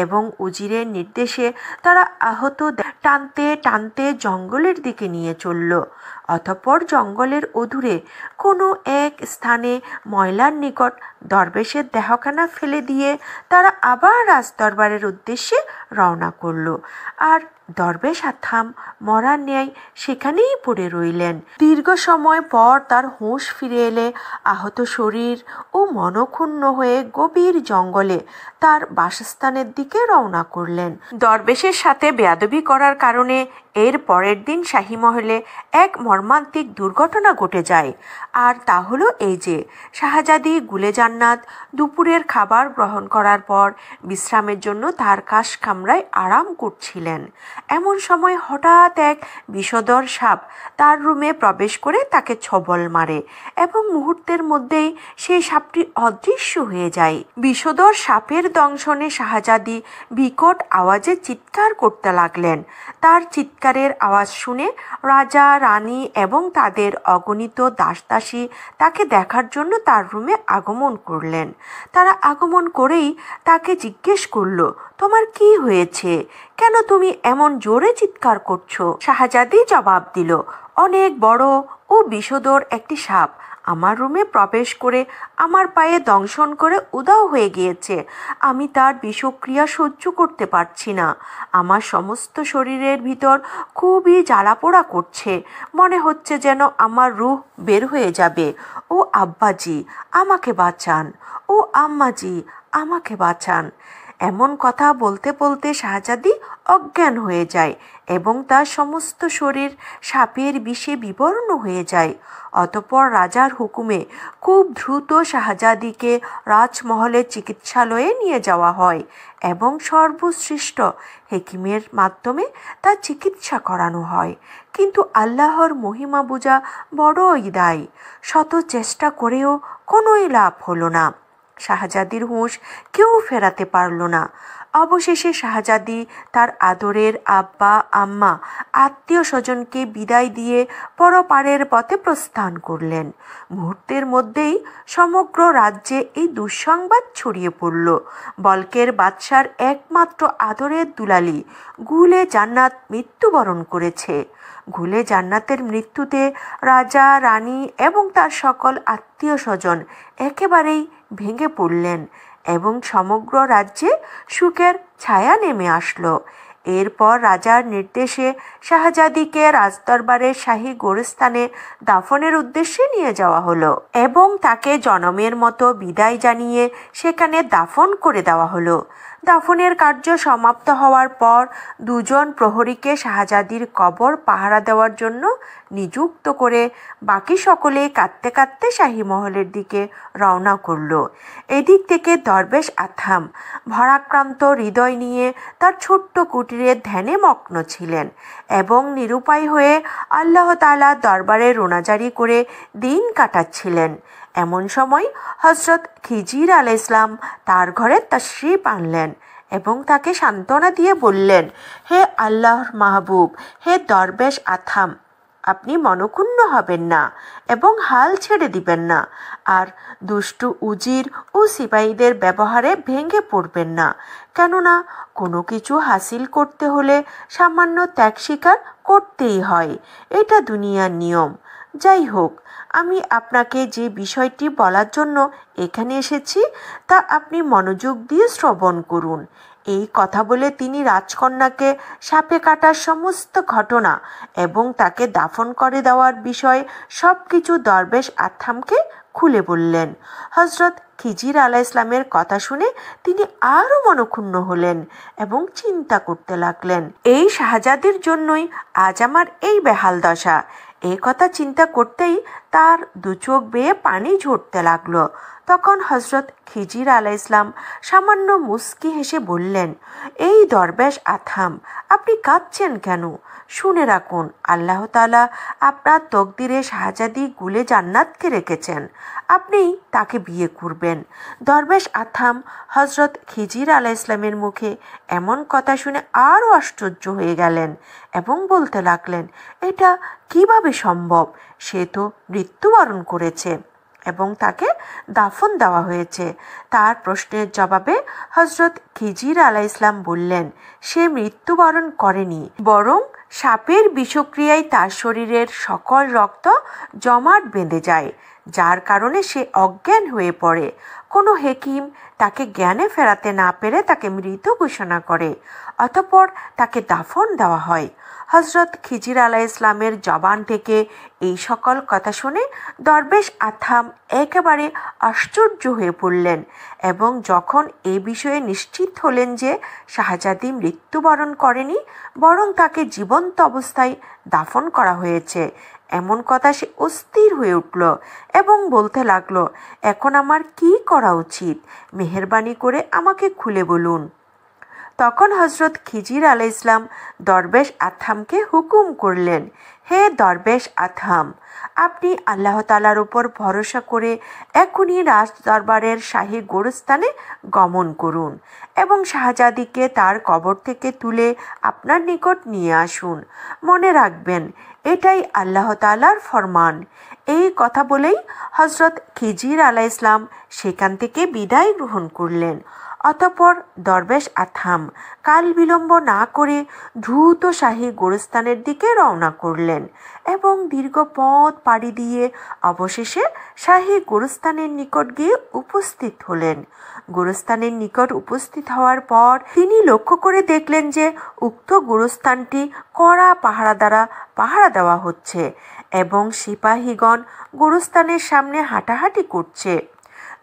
এবং উজিরের নির্দেশে তারা আহত টানতে টানতে জঙ্গলের দিকে নিয়ে চলল। অতঃপর জঙ্গলের অদূরে কোনো এক স্থানে ময়লার নিকট দরবেশের দেহখানা ফেলে দিয়ে তারা আবার রাজদরবারের উদ্দেশ্যে রওনা করল। আর দরবেশ আথাম মরার ন্যায় সেখানেই পড়ে রইলেন। দীর্ঘ সময় পর তার হুঁশ ফিরে এলে আহত শরীর ও মনক্ষুণ্ণ হয়ে গভীর জঙ্গলে তার বাসস্থানের দিকে রওনা করলেন। দরবেশের সাথে বেয়াদবি করার কারণে এর পরের দিন শাহী মহলে এক মর্মান্তিক দুর্ঘটনা ঘটে যায়। আর তা হলো এই যে, শাহজাদি গুলে জান্নাত দুপুরের খাবার গ্রহণ করার পর বিশ্রামের জন্য তার কাশ কামরায় আরাম করছিলেন। এমন সময় হঠাৎ এক বিষধর সাপ তার রুমে প্রবেশ করে তাকে ছবল মারে এবং মুহূর্তের মধ্যেই সেই সাপটি অদৃশ্য হয়ে যায়। বিষধর সাপের দংশনে শাহজাদি বিকট আওয়াজে চিৎকার করতে লাগলেন। তার চিৎকারের আওয়াজ শুনে রাজা, রানী এবং তাদের অগণিত দাসদাসী তাকে দেখার জন্য তার রুমে আগমন করলেন। তারা আগমন করেই তাকে জিজ্ঞেস করল, তোমার কি হয়েছে? কেন তুমি এমন জোরে চিৎকার করছো? শাহজাদি জবাব দিল, অনেক বড় ও বিষধর একটি সাপ আমার রুমে প্রবেশ করে আমার পায়ে দংশন করে উধাও হয়ে গিয়েছে। আমি তার বিষক্রিয়া সহ্য করতে পারছি না। আমার সমস্ত শরীরের ভিতর খুবই জ্বালাপোড়া করছে। মনে হচ্ছে যেন আমার রূহ বের হয়ে যাবে। ও আব্বাজি, আমাকে বাঁচান। ও আম্মাজি, আমাকে বাঁচান। এমন কথা বলতে বলতে শাহজাদি অজ্ঞান হয়ে যায় এবং তার সমস্ত শরীর সাপের বিষে বিবর্ণ হয়ে যায়। অতঃপর রাজার হুকুমে খুব দ্রুত শাহজাদিকে রাজমহলের চিকিৎসালয়ে নিয়ে যাওয়া হয় এবং সর্বশ্রেষ্ঠ হেকিমের মাধ্যমে তার চিকিৎসা করানো হয়। কিন্তু আল্লাহর মহিমা বোঝা বড়ই দায়। শত চেষ্টা করেও কোনোই লাভ হলো না। শাহজাদির হুঁশ কেউ ফেরাতে পারল না। অবশেষে শাহজাদি তার আদরের আব্বা, আম্মা, আত্মীয় স্বজনকে বিদায় দিয়ে পরপারের পথে প্রস্থান করলেন। মুহূর্তের মধ্যেই সমগ্র রাজ্যে এই দুঃসংবাদ ছড়িয়ে পড়ল। বলকের বাদশার একমাত্র আদরের দুলালি গুলে জান্নাত মৃত্যুবরণ করেছে। গুলে জান্নাতের মৃত্যুতে রাজা, রানী এবং তার সকল আত্মীয় স্বজন একেবারেই ভেঙে পড়লেন এবং সমগ্র রাজ্যে সুখের ছায়া নেমে আসলো। এরপর রাজার নির্দেশে শাহজাদিকে রাজদরবারের শাহী গোরস্থানে দাফনের উদ্দেশ্যে নিয়ে যাওয়া হলো এবং তাকে জনমের মতো বিদায় জানিয়ে সেখানে দাফন করে দেওয়া হলো। দাফনের কার্য সমাপ্ত হওয়ার পর দুজন প্রহরীকে শাহজাদির কবর পাহারা দেওয়ার জন্য নিযুক্ত করে বাকি সকলে কাঁদতে কাঁদতে শাহী মহলের দিকে রওনা করল। এদিক থেকে দরবেশ আথাম ভারাক্রান্ত হৃদয় নিয়ে তার ছোট্ট কুটিরে ধ্যানে মগ্ন ছিলেন এবং নিরুপায় হয়ে আল্লাহ তাআলার দরবারে রোনাজারি করে দিন কাটাচ্ছিলেন। এমন সময় হযরত খিজির আলাইহিসসালাম তার ঘরে তাশরিফ আনলেন এবং তাকে সান্ত্বনা দিয়ে বললেন, হে আল্লাহর মাহবুব, হে দরবেশ আথাম, আপনি মনক্ষুণ্ণ হবেন না এবং হাল ছেড়ে দিবেন না, আর দুষ্টু উজির ও সিপাহীদের ব্যবহারে ভেঙে পড়বেন না। কেননা কোনো কিছু হাসিল করতে হলে সামান্য ত্যাগ স্বীকার করতেই হয়, এটা দুনিয়ার নিয়ম। যাই হোক, আমি আপনাকে যে বিষয়টি বলার জন্য এখানে এসেছি তা আপনি মনোযোগ দিয়ে শ্রবণ করুন। এই কথা বলে তিনি রাজকন্যাকে সাপে কাটার সমস্ত ঘটনা এবং তাকে দাফন করে দেওয়ার বিষয়ে সব কিছু দরবেশ আথামকে খুলে বললেন। হযরত খিজির আলাইহিসসালামের কথা শুনে তিনি আরও মনক্ষুণ্ণ হলেন এবং চিন্তা করতে লাগলেন, এই শাহজাদির জন্যই আজ আমার এই বেহাল দশা। এই কথা চিন্তা করতেই তার দু চোখ বেয়ে পানি ঝরতে লাগলো। তখন হযরত খিজির আলাইহিসসালাম সামান্য মুস্কি হেসে বললেন, এই দরবেশ আথাম, আপনি কাঁদছেন কেন? শুনে রাখুন, আল্লাহ তাআলা আপনার তকদিরে শাহজাদি গুলে জান্নাতকে রেখেছেন, আপনি তাকে বিয়ে করবেন। দরবেশ আথাম হযরত খিজির আলাইহিসসালামের মুখে এমন কথা শুনে আরও আশ্চর্য হয়ে গেলেন এবং বলতে লাগলেন, এটা কিভাবে সম্ভব? সে তো মৃত্যুবরণ করেছে এবং তাকে দাফন দেওয়া হয়েছে। তার প্রশ্নের জবাবে হযরত খিজির আলাইহিসসালাম বললেন, সে মৃত্যুবরণ করেনি, বরং সাপের বিষক্রিয়ায় তার শরীরের সকল রক্ত জমাট বেঁধে যায়, যার কারণে সে অজ্ঞান হয়ে পড়ে। কোনো হেকিম তাকে জ্ঞানে ফেরাতে না পেরে তাকে মৃত ঘোষণা করে, অতঃপর তাকে দাফন দেওয়া হয়। হযরত খিজির আলাইহিসসালামের জবান থেকে এই সকল কথা শুনে দরবেশ আথাম একেবারে আশ্চর্য হয়ে পড়লেন এবং যখন এ বিষয়ে নিশ্চিত হলেন যে শাহজাদি মৃত্যুবরণ করেনি, বরং তাকে জীবন্ত অবস্থায় দাফন করা হয়েছে, এমন কথা সে অস্থির হয়ে উঠল এবং বলতে লাগলো, এখন আমার কি করা উচিত? মেহেরবানি করে আমাকে খুলে বলুন। তখন হযরত খিজির আলাইহিসসালাম দরবেশ আথামকে হুকুম করলেন, হে দরবেশ আথাম, আপনি আল্লাহ তাআলার উপর ভরসা করে এখনই রাজ দরবারের শাহী গোরস্থানে গমন করুন এবং শাহজাদিকে তার কবর থেকে তুলে আপনার নিকট নিয়ে আসুন। মনে রাখবেন, এটাই আল্লাহ তাআলার ফরমান। এই কথা বলেই হযরত খিজির আলাইহিসসালাম সেখান থেকে বিদায় গ্রহণ করলেন। অতঃপর দরবেশ আথাম কাল বিলম্ব না করে দ্রুত শাহী গোরস্থানের দিকে রওনা করলেন এবং দীর্ঘ পথ পাড়ি দিয়ে অবশেষে শাহী গোরস্থানের নিকট গিয়ে উপস্থিত হলেন। গোরস্থানের নিকট উপস্থিত হওয়ার পর তিনি লক্ষ্য করে দেখলেন যে উক্ত গোরস্থানটি কড়া পাহারা দ্বারা পাহারা দেওয়া হচ্ছে এবং সিপাহীগণ গোরস্থানের সামনে হাঁটাহাঁটি করছে।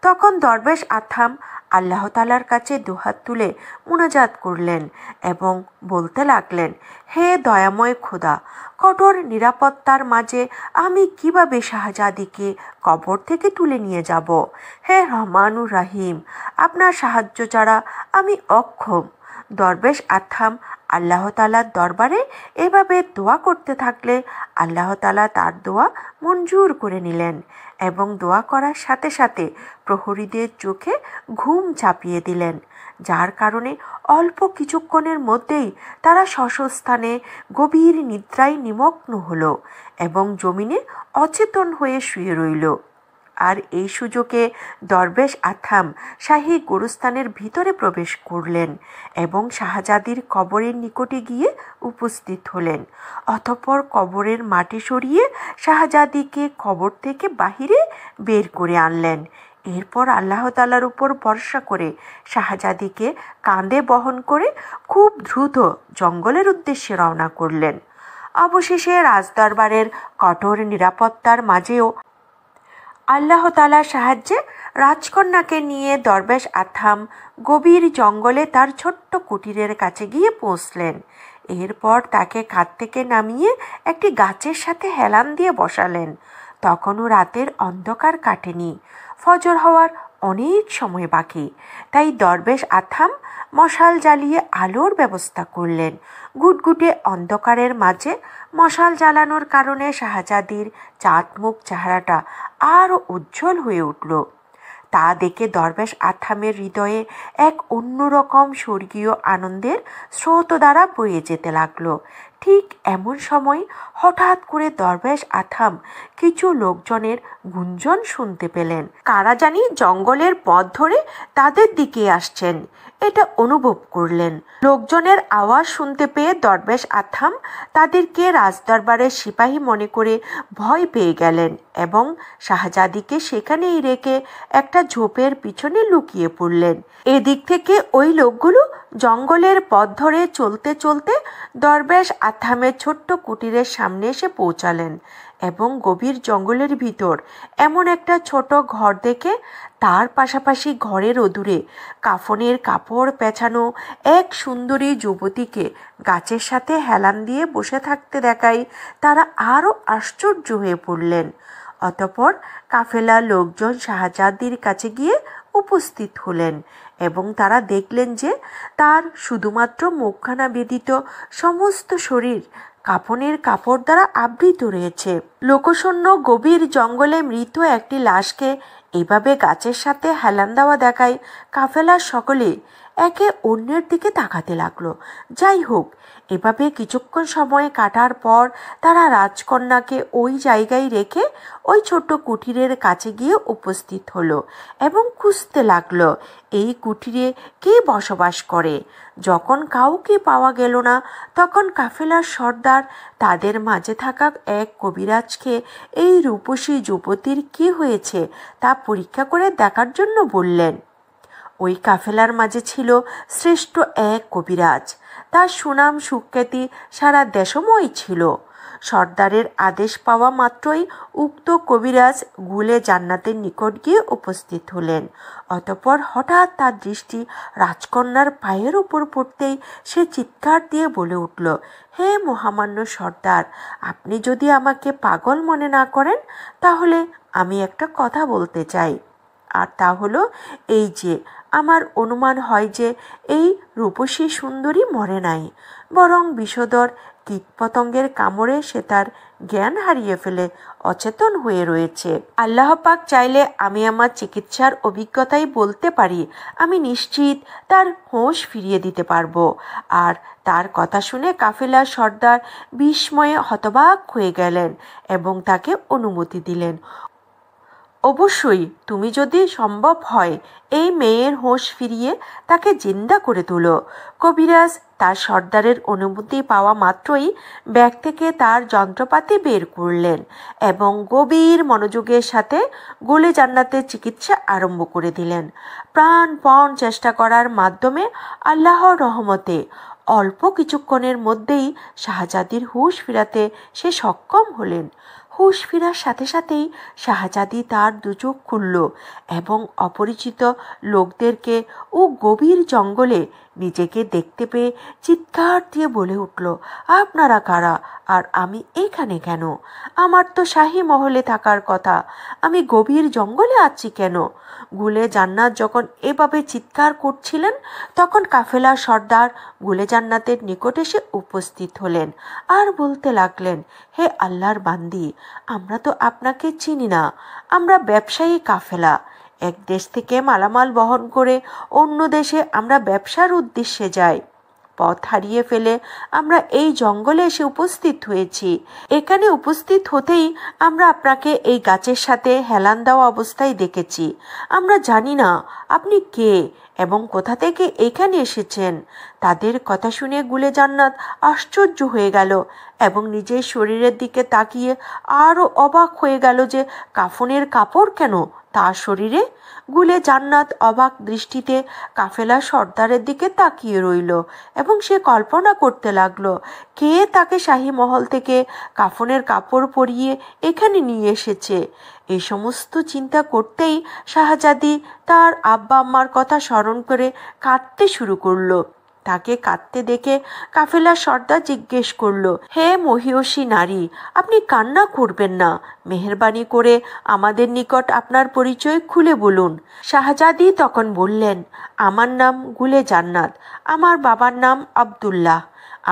তখন দরবেশ আথাম আল্লাহ তাআলার কাছে দুহাত তুলে মুনাজাত করলেন এবং বলতে লাগলেন, হে দয়াময় খোদা, কঠোর নিরাপত্তার মাঝে আমি কিভাবে শাহজাদিকে কবর থেকে তুলে নিয়ে যাব? হে রহমানুর রাহিম, আপনার সাহায্য ছাড়া আমি অক্ষম। দরবেশ আথাম আল্লাহ তাআলার দরবারে এভাবে দোয়া করতে থাকলে আল্লাহ তাআলা তার দোয়া মঞ্জুর করে নিলেন এবং দোয়া করার সাথে সাথে প্রহরীদের চোখে ঘুম চাপিয়ে দিলেন, যার কারণে অল্প কিছুক্ষণের মধ্যেই তারা স্বস্থানে গভীর নিদ্রায় নিমগ্ন হলো এবং জমিনে অচেতন হয়ে শুয়ে রইল। আর এই সুযোগে দরবেশ আথাম শাহী গোরস্থানের ভিতরে প্রবেশ করলেন এবং শাহজাদির কবরের নিকটে গিয়ে উপস্থিত হলেন। অতঃপর কবরের মাটি সরিয়ে শাহজাদিকে কবর থেকে বাহিরে বের করে আনলেন। এরপর আল্লাহ তাআলার উপর ভরসা করে শাহজাদিকে কাঁধে বহন করে খুব দ্রুত জঙ্গলের উদ্দেশ্যে রওনা করলেন। অবশেষে রাজদরবারের কঠোর নিরাপত্তার মাঝেও আল্লাহ তাআলার সাহায্যে রাজকন্যাকে নিয়ে দরবেশ আথাম গভীর জঙ্গলে তার ছোট্ট কুটিরের কাছে গিয়ে পৌঁছলেন। এরপর তাকে কাঁধ থেকে নামিয়ে একটি গাছের সাথে হেলান দিয়ে বসালেন। তখনও রাতের অন্ধকার কাটেনি, ফজর হওয়ার অনেক সময় বাকি। তাই দরবেশ আথাম মশাল জ্বালিয়ে আলোর ব্যবস্থা করলেন। গুটগুটে অন্ধকারের মাঝে মশাল জ্বালানোর কারণে শাহজাদির চাঁদমুখ চেহারাটা আরও উজ্জ্বল হয়ে উঠল। তা দেখে দরবেশ আথামের হৃদয়ে এক অন্যরকম স্বর্গীয় আনন্দের স্রোত দ্বারা বয়ে যেতে লাগলো। ঠিক এমন সময় হঠাৎ করে দরবেশ আথাম কিছু লোকজনের গুঞ্জন শুনতে পেলেন। কারা জানি জঙ্গলের পথ ধরে তাদের দিকে আসছেন, এটা অনুভব করলেন। লোকজনের আওয়াজ শুনতে পেয়ে দরবেশ আথাম তাদেরকে রাজদরবারের সিপাহী মনে করে ভয় পেয়ে গেলেন এবং শাহজাদিকে সেখানেই রেখে একটা ঝোপের পিছনে লুকিয়ে পড়লেন। এদিক থেকে ওই লোকগুলো জঙ্গলের পথ ধরে চলতে চলতে দরবেশ আথামের ছোট্ট কুটিরের সামনে এসে পৌঁছালেন এবং গভীর জঙ্গলের ভিতর এমন একটা ছোট ঘর দেখে তার পাশাপাশি ঘরের অদূরে কাফনের কাপড় পেঁচানো এক সুন্দরী যুবতীকে গাছের সাথে হেলান দিয়ে বসে থাকতে দেখায় তারা আরও আশ্চর্য হয়ে পড়লেন। অতঃপর কাফেলার লোকজন শাহজাদির কাছে গিয়ে উপস্থিত হলেন এবং তারা দেখলেন যে তার শুধুমাত্র মুখখানা ব্যতীত সমস্ত শরীর কাফনের কাপড় দ্বারা আবৃত রয়েছে। লোকশূন্য গভীর জঙ্গলে মৃত একটি লাশকে এভাবে গাছের সাথে হেলান দেওয়া দেখায় কাফেলার সকলে একে অন্যের দিকে তাকাতে লাগলো। যাই হোক, এভাবে কিছুক্ষণ সময় কাটার পর তারা রাজকন্যাকে ওই জায়গায় রেখে ওই ছোট্ট কুটিরের কাছে গিয়ে উপস্থিত হলো এবং খুঁজতে লাগলো এই কুটিরে কে বসবাস করে। যখন কাউকে পাওয়া গেল না, তখন কাফেলার সর্দার তাদের মাঝে থাকা এক কবিরাজকে এই রূপসী যুবতীর কি হয়েছে তা পরীক্ষা করে দেখার জন্য বললেন। ওই কাফেলার মাঝে ছিল শ্রেষ্ঠ এক কবিরাজ, তার সুনাম সুখ্যাতি সারা দেশময় ছিল। সর্দারের আদেশ পাওয়া মাত্রই উক্ত কবিরাজ গুলে জান্নাতের নিকট গিয়ে উপস্থিত হলেন। অতঃপর হঠাৎ তার দৃষ্টি রাজকন্যার পায়ের উপর পড়তেই সে চিৎকার দিয়ে বলে উঠল, হে মহামান্য সর্দার, আপনি যদি আমাকে পাগল মনে না করেন তাহলে আমি একটা কথা বলতে চাই। আর তা হলো এই যে, আমার অনুমান হয় যে এই রূপসী সুন্দরী মরে নাই, বরং বিষধর কীটপতঙ্গের কামড়ে সে তার জ্ঞান হারিয়ে ফেলে অচেতন হয়ে রয়েছে। আল্লাহ পাক চাইলে আমি আমার চিকিৎসার অভিজ্ঞতাই বলতে পারি, আমি নিশ্চিত তার হোঁশ ফিরিয়ে দিতে পারবো। আর তার কথা শুনে কাফেলার সর্দার বিস্ময়ে হতবাক হয়ে গেলেন এবং তাকে অনুমতি দিলেন। অবশ্যই তুমি যদি সম্ভব হয় এই মেয়ের হোঁশ ফিরিয়ে তাকে জিন্দা করে তোলো। কবিরাজ তার সর্দারের অনুমতি পাওয়া মাত্রই ব্যাগ থেকে তার যন্ত্রপাতি বের করলেন এবং গভীর মনোযোগের সাথে গোলে জান্নাতের চিকিৎসা আরম্ভ করে দিলেন। প্রাণপণ চেষ্টা করার মাধ্যমে আল্লাহর রহমতে অল্প কিছুক্ষণের মধ্যেই শাহজাদির হুঁশ ফিরাতে সে সক্ষম হলেন। হুঁশ ফেরার সাথে সাথেই শাহজাদি তার দুচোখ খুলল এবং অপরিচিত লোকদেরকে ও গভীর জঙ্গলে নিজেকে দেখতে পেয়ে চিৎকার দিয়ে বলে উঠল, আপনারা কারা আর আমি এখানে কেন? আমার তো শাহী মহলে থাকার কথা, আমি গভীর জঙ্গলে আছি কেন? গুলে জান্নাত যখন এভাবে চিৎকার করছিলেন তখন কাফেলার সর্দার গুলে জান্নাতের নিকট এসে উপস্থিত হলেন আর বলতে লাগলেন, হে আল্লাহর বান্দি, আমরা তো আপনাকে চিনি না, আমরা ব্যবসায়ী কাফেলা। এক দেশ থেকে মালামাল বহন করে অন্য দেশে আমরা ব্যবসার উদ্দেশ্যে যাই। পথ হারিয়ে ফেলে আমরা এই জঙ্গলে এসে উপস্থিত হয়েছি। এখানে উপস্থিত হতেই আমরা আপনাকে এই গাছের সাথে হেলান দেওয়া অবস্থায় দেখেছি। আমরা জানি না আপনি কে এবং কোথা থেকে এখানে এসেছেন, তাদের কথা শুনে গুলে জান্নাত আশ্চর্য হয়ে গেল এবং নিজের শরীরের দিকে তাকিয়ে আরও অবাক হয়ে গেল যে কাফনের কাপড় কেন তার শরীরে। গুলে জান্নাত অবাক দৃষ্টিতে কাফেলা সর্দারের দিকে তাকিয়ে রইল এবং সে কল্পনা করতে লাগলো কে তাকে শাহী মহল থেকে কাফনের কাপড় পরিয়ে এখানে নিয়ে এসেছে। এই সমস্ত চিন্তা করতেই শাহজাদি তার আব্বা আম্মার কথা স্মরণ করে কাঁদতে শুরু করলো। তাকে কাঁদতে দেখে কাফেলার সর্দার জিজ্ঞেস করলো, হে মহিয়সী নারী, আপনি কান্না করবেন না, মেহেরবানি করে আমাদের নিকট আপনার পরিচয় খুলে বলুন। শাহজাদি তখন বললেন, আমার নাম গুলে জান্নাত, আমার বাবার নাম আব্দুল্লাহ,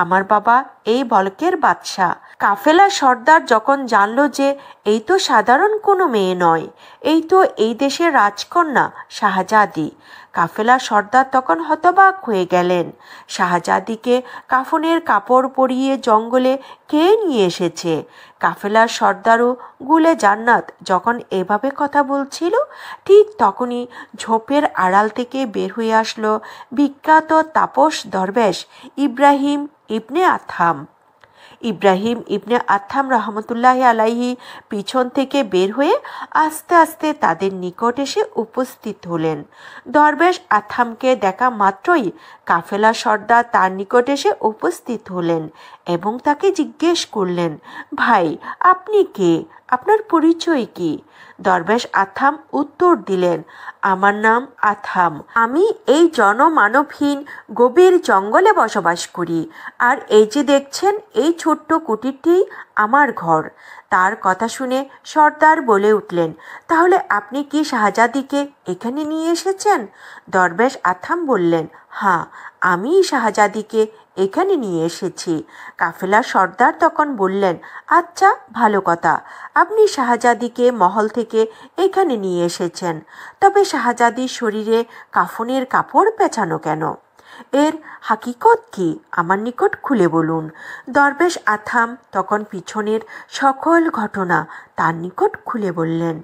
আমার বাবা এই বলকের বাদশাহ। কাফেলা সর্দার যখন জানল যে এই তো সাধারণ কোনো মেয়ে নয়, এই তো এই দেশের রাজকন্যা শাহজাদি, কাফেলা সর্দার তখন হতবাক হয়ে গেলেন। শাহজাদিকে কাফনের কাপড় পরিয়ে জঙ্গলে কে নিয়ে এসেছে? কাফেলার সর্দারও গুলে জান্নাত যখন এভাবে কথা বলছিল ঠিক তখনই ঝোপের আড়াল থেকে বের হয়ে আসলো বিখ্যাত তাপস দরবেশ ইব্রাহিম ইবনে আথাম। ইব্রাহিম ইবনে আথাম রহমতুল্লাহ আলাইহি পিছন থেকে বের হয়ে আস্তে আস্তে তাদের নিকট এসে উপস্থিত হলেন। দরবেশ আথামকে দেখা মাত্রই কাফেলা সর্দার তার নিকট এসে উপস্থিত হলেন এবং তাকে জিজ্ঞেস করলেন, ভাই আপনি কে, আপনার পরিচয় কি? দরবেশ আথাম উত্তর দিলেন, আমার নাম আথাম, আমি এই জনমানবহীন গভীর জঙ্গলে বসবাস করি, আর এই যে দেখছেন এই ছোট্ট কুটিরটি আমার ঘর। তার কথা শুনে সর্দার বলে উঠলেন, তাহলে আপনি কি শাহজাদিকে এখানে নিয়ে এসেছেন? দরবেশ আথাম বললেন, হ্যাঁ, আমি শাহজাদিকে এখানে নিয়ে এসেছি। কাফেলার সর্দার তখন বললেন, আচ্ছা ভালো কথা, আপনি শাহজাদিকে মহল থেকে এখানে নিয়ে এসেছেন, তবে শাহজাদির শরীরে কাফনের কাপড় পেঁচানো কেন? এর হাকিকত কি আমার নিকট খুলে বলুন। দরবেশ আথাম তখন পিছনের সকল ঘটনা তার নিকট খুলে বললেন।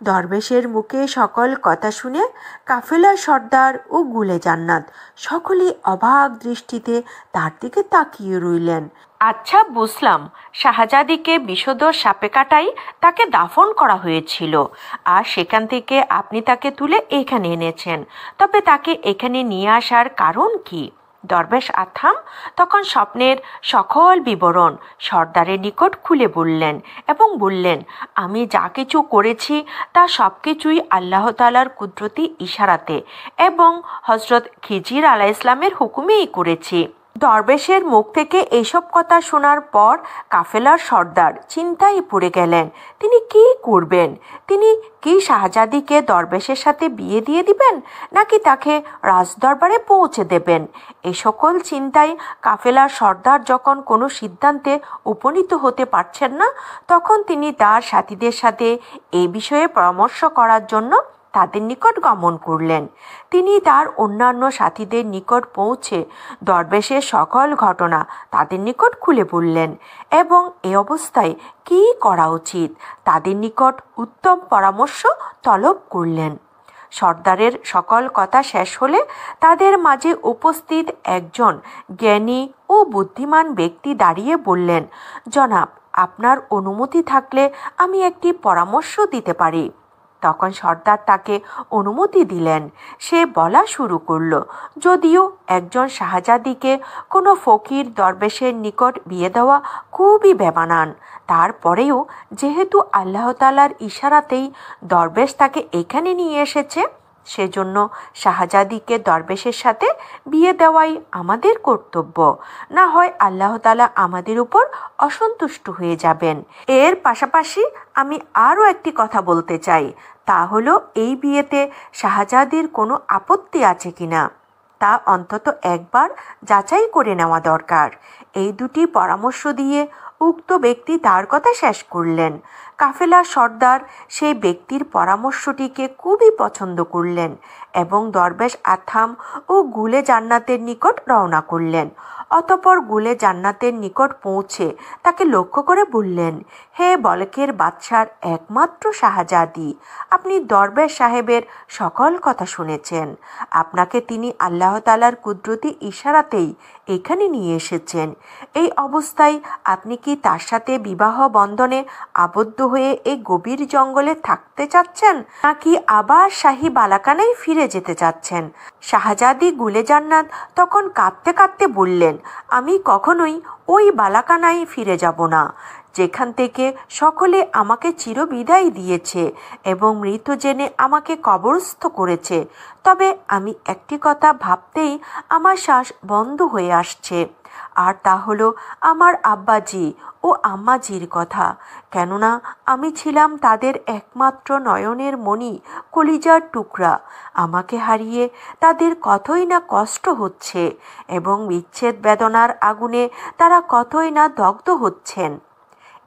দরবেশের মুখে সকল কথা শুনে কাফেলার সর্দার ও গুলে জান্নাত সকলেই অবাক দৃষ্টিতে তার দিকে তাকিয়ে রইলেন। আচ্ছা বুঝলাম, শাহজাদিকে বিষধর সাপে কাটাই তাকে দাফন করা হয়েছিল, আর সেখান থেকে আপনি তাকে তুলে এখানে এনেছেন, তবে তাকে এখানে নিয়ে আসার কারণ কি? দরবেশ আথাম তখন স্বপ্নের সকল বিবরণ সর্দারের নিকট খুলে বললেন এবং বললেন, আমি যা কিছু করেছি তা সব কিছুই আল্লাহ তাআলার কুদরতি ইশারাতে এবং হজরত খিজির আলাইহিস সালামের হুকুমেই করেছি। দরবেশের মুখ থেকে এইসব কথা শোনার পর কাফেলার সর্দার চিন্তায় পড়ে গেলেন। তিনি কি করবেন? তিনি কি শাহজাদিকে দরবেশের সাথে বিয়ে দিয়ে দিবেন, নাকি তাকে রাজদরবারে পৌঁছে দেবেন? এই সকল চিন্তায় কাফেলার সর্দার যখন কোনো সিদ্ধান্তে উপনীত হতে পারছেন না, তখন তিনি তার সাথীদের সাথে এই বিষয়ে পরামর্শ করার জন্য তাদের নিকট গমন করলেন। তিনি তার অন্যান্য সাথীদের নিকট পৌঁছে দরবেশের সকল ঘটনা তাদের নিকট খুলে বললেন এবং এ অবস্থায় কী করা উচিত তাদের নিকট উত্তম পরামর্শ তলব করলেন। সর্দারের সকল কথা শেষ হলে তাদের মাঝে উপস্থিত একজন জ্ঞানী ও বুদ্ধিমান ব্যক্তি দাঁড়িয়ে বললেন, জনাব, আপনার অনুমতি থাকলে আমি একটি পরামর্শ দিতে পারি। তখন সর্দার তাকে অনুমতি দিলেন। সে বলা শুরু করল, যদিও একজন শাহজাদিকে কোনো ফকির দরবেশের নিকট বিয়ে দেওয়া খুবই বেমানান, তারপরেও যেহেতু আল্লাহ তাআলার ইশারাতেই দরবেশ তাকে এখানে নিয়ে এসেছে, সেজন্য শাহজাদিকে দরবেশের সাথে বিয়ে দেওয়াই আমাদের কর্তব্য, না হয় আল্লাহ তাআলা আমাদের উপর অসন্তুষ্ট হয়ে যাবেন। এর পাশাপাশি আমি আরও একটি কথা বলতে চাই, তা হলো এই বিয়েতে শাহজাদির কোনো আপত্তি আছে কিনা তা অন্তত একবার যাচাই করে নেওয়া দরকার। এই দুটি পরামর্শ দিয়ে উক্ত ব্যক্তি তার কথা শেষ করলেন। কাফেলার সর্দার সেই ব্যক্তির পরামর্শটিকে খুবই পছন্দ করলেন এবং দরবেশ আথাম ও গুলে জান্নাতের নিকট রওনা করলেন। অতঃপর গুলে জান্নাতের নিকট পৌঁছে তাকে লক্ষ্য করে বললেন, হে বলকের বাদশার একমাত্র শাহজাদি, আপনি দরবেশ সাহেবের সকল কথা শুনেছেন। আপনাকে তিনি আল্লাহ তাআলার কুদরতি ইশারাতেই এখানে নিয়ে এসেছেন। এই অবস্থায় আপনি কি তার সাথে বিবাহ বন্ধনে আবদ্ধ হয়ে এই গভীর জঙ্গলে থাকতে চাচ্ছেন, নাকি আবার শাহী বালাকানায় ফিরে যেতে চাচ্ছেন? শাহজাদি গুলে জান্নাত তখন কাঁদতে কাঁদতে বললেন, আমি কখনোই ওই বালাকানায় ফিরে যাব না, যেখান থেকে সকলে আমাকে চিরবিদায় দিয়েছে এবং মৃত জেনে আমাকে কবরস্থ করেছে। তবে আমি একটি কথা ভাবতেই আমার শ্বাস বন্ধ হয়ে আসছে, আর তা হলো আমার আব্বাজি ও আম্মাজির কথা। কেননা আমি ছিলাম তাদের একমাত্র নয়নের মণি, কলিজার টুকরা। আমাকে হারিয়ে তাদের কতই না কষ্ট হচ্ছে এবং বিচ্ছেদ বেদনার আগুনে তারা কতই না দগ্ধ হচ্ছেন।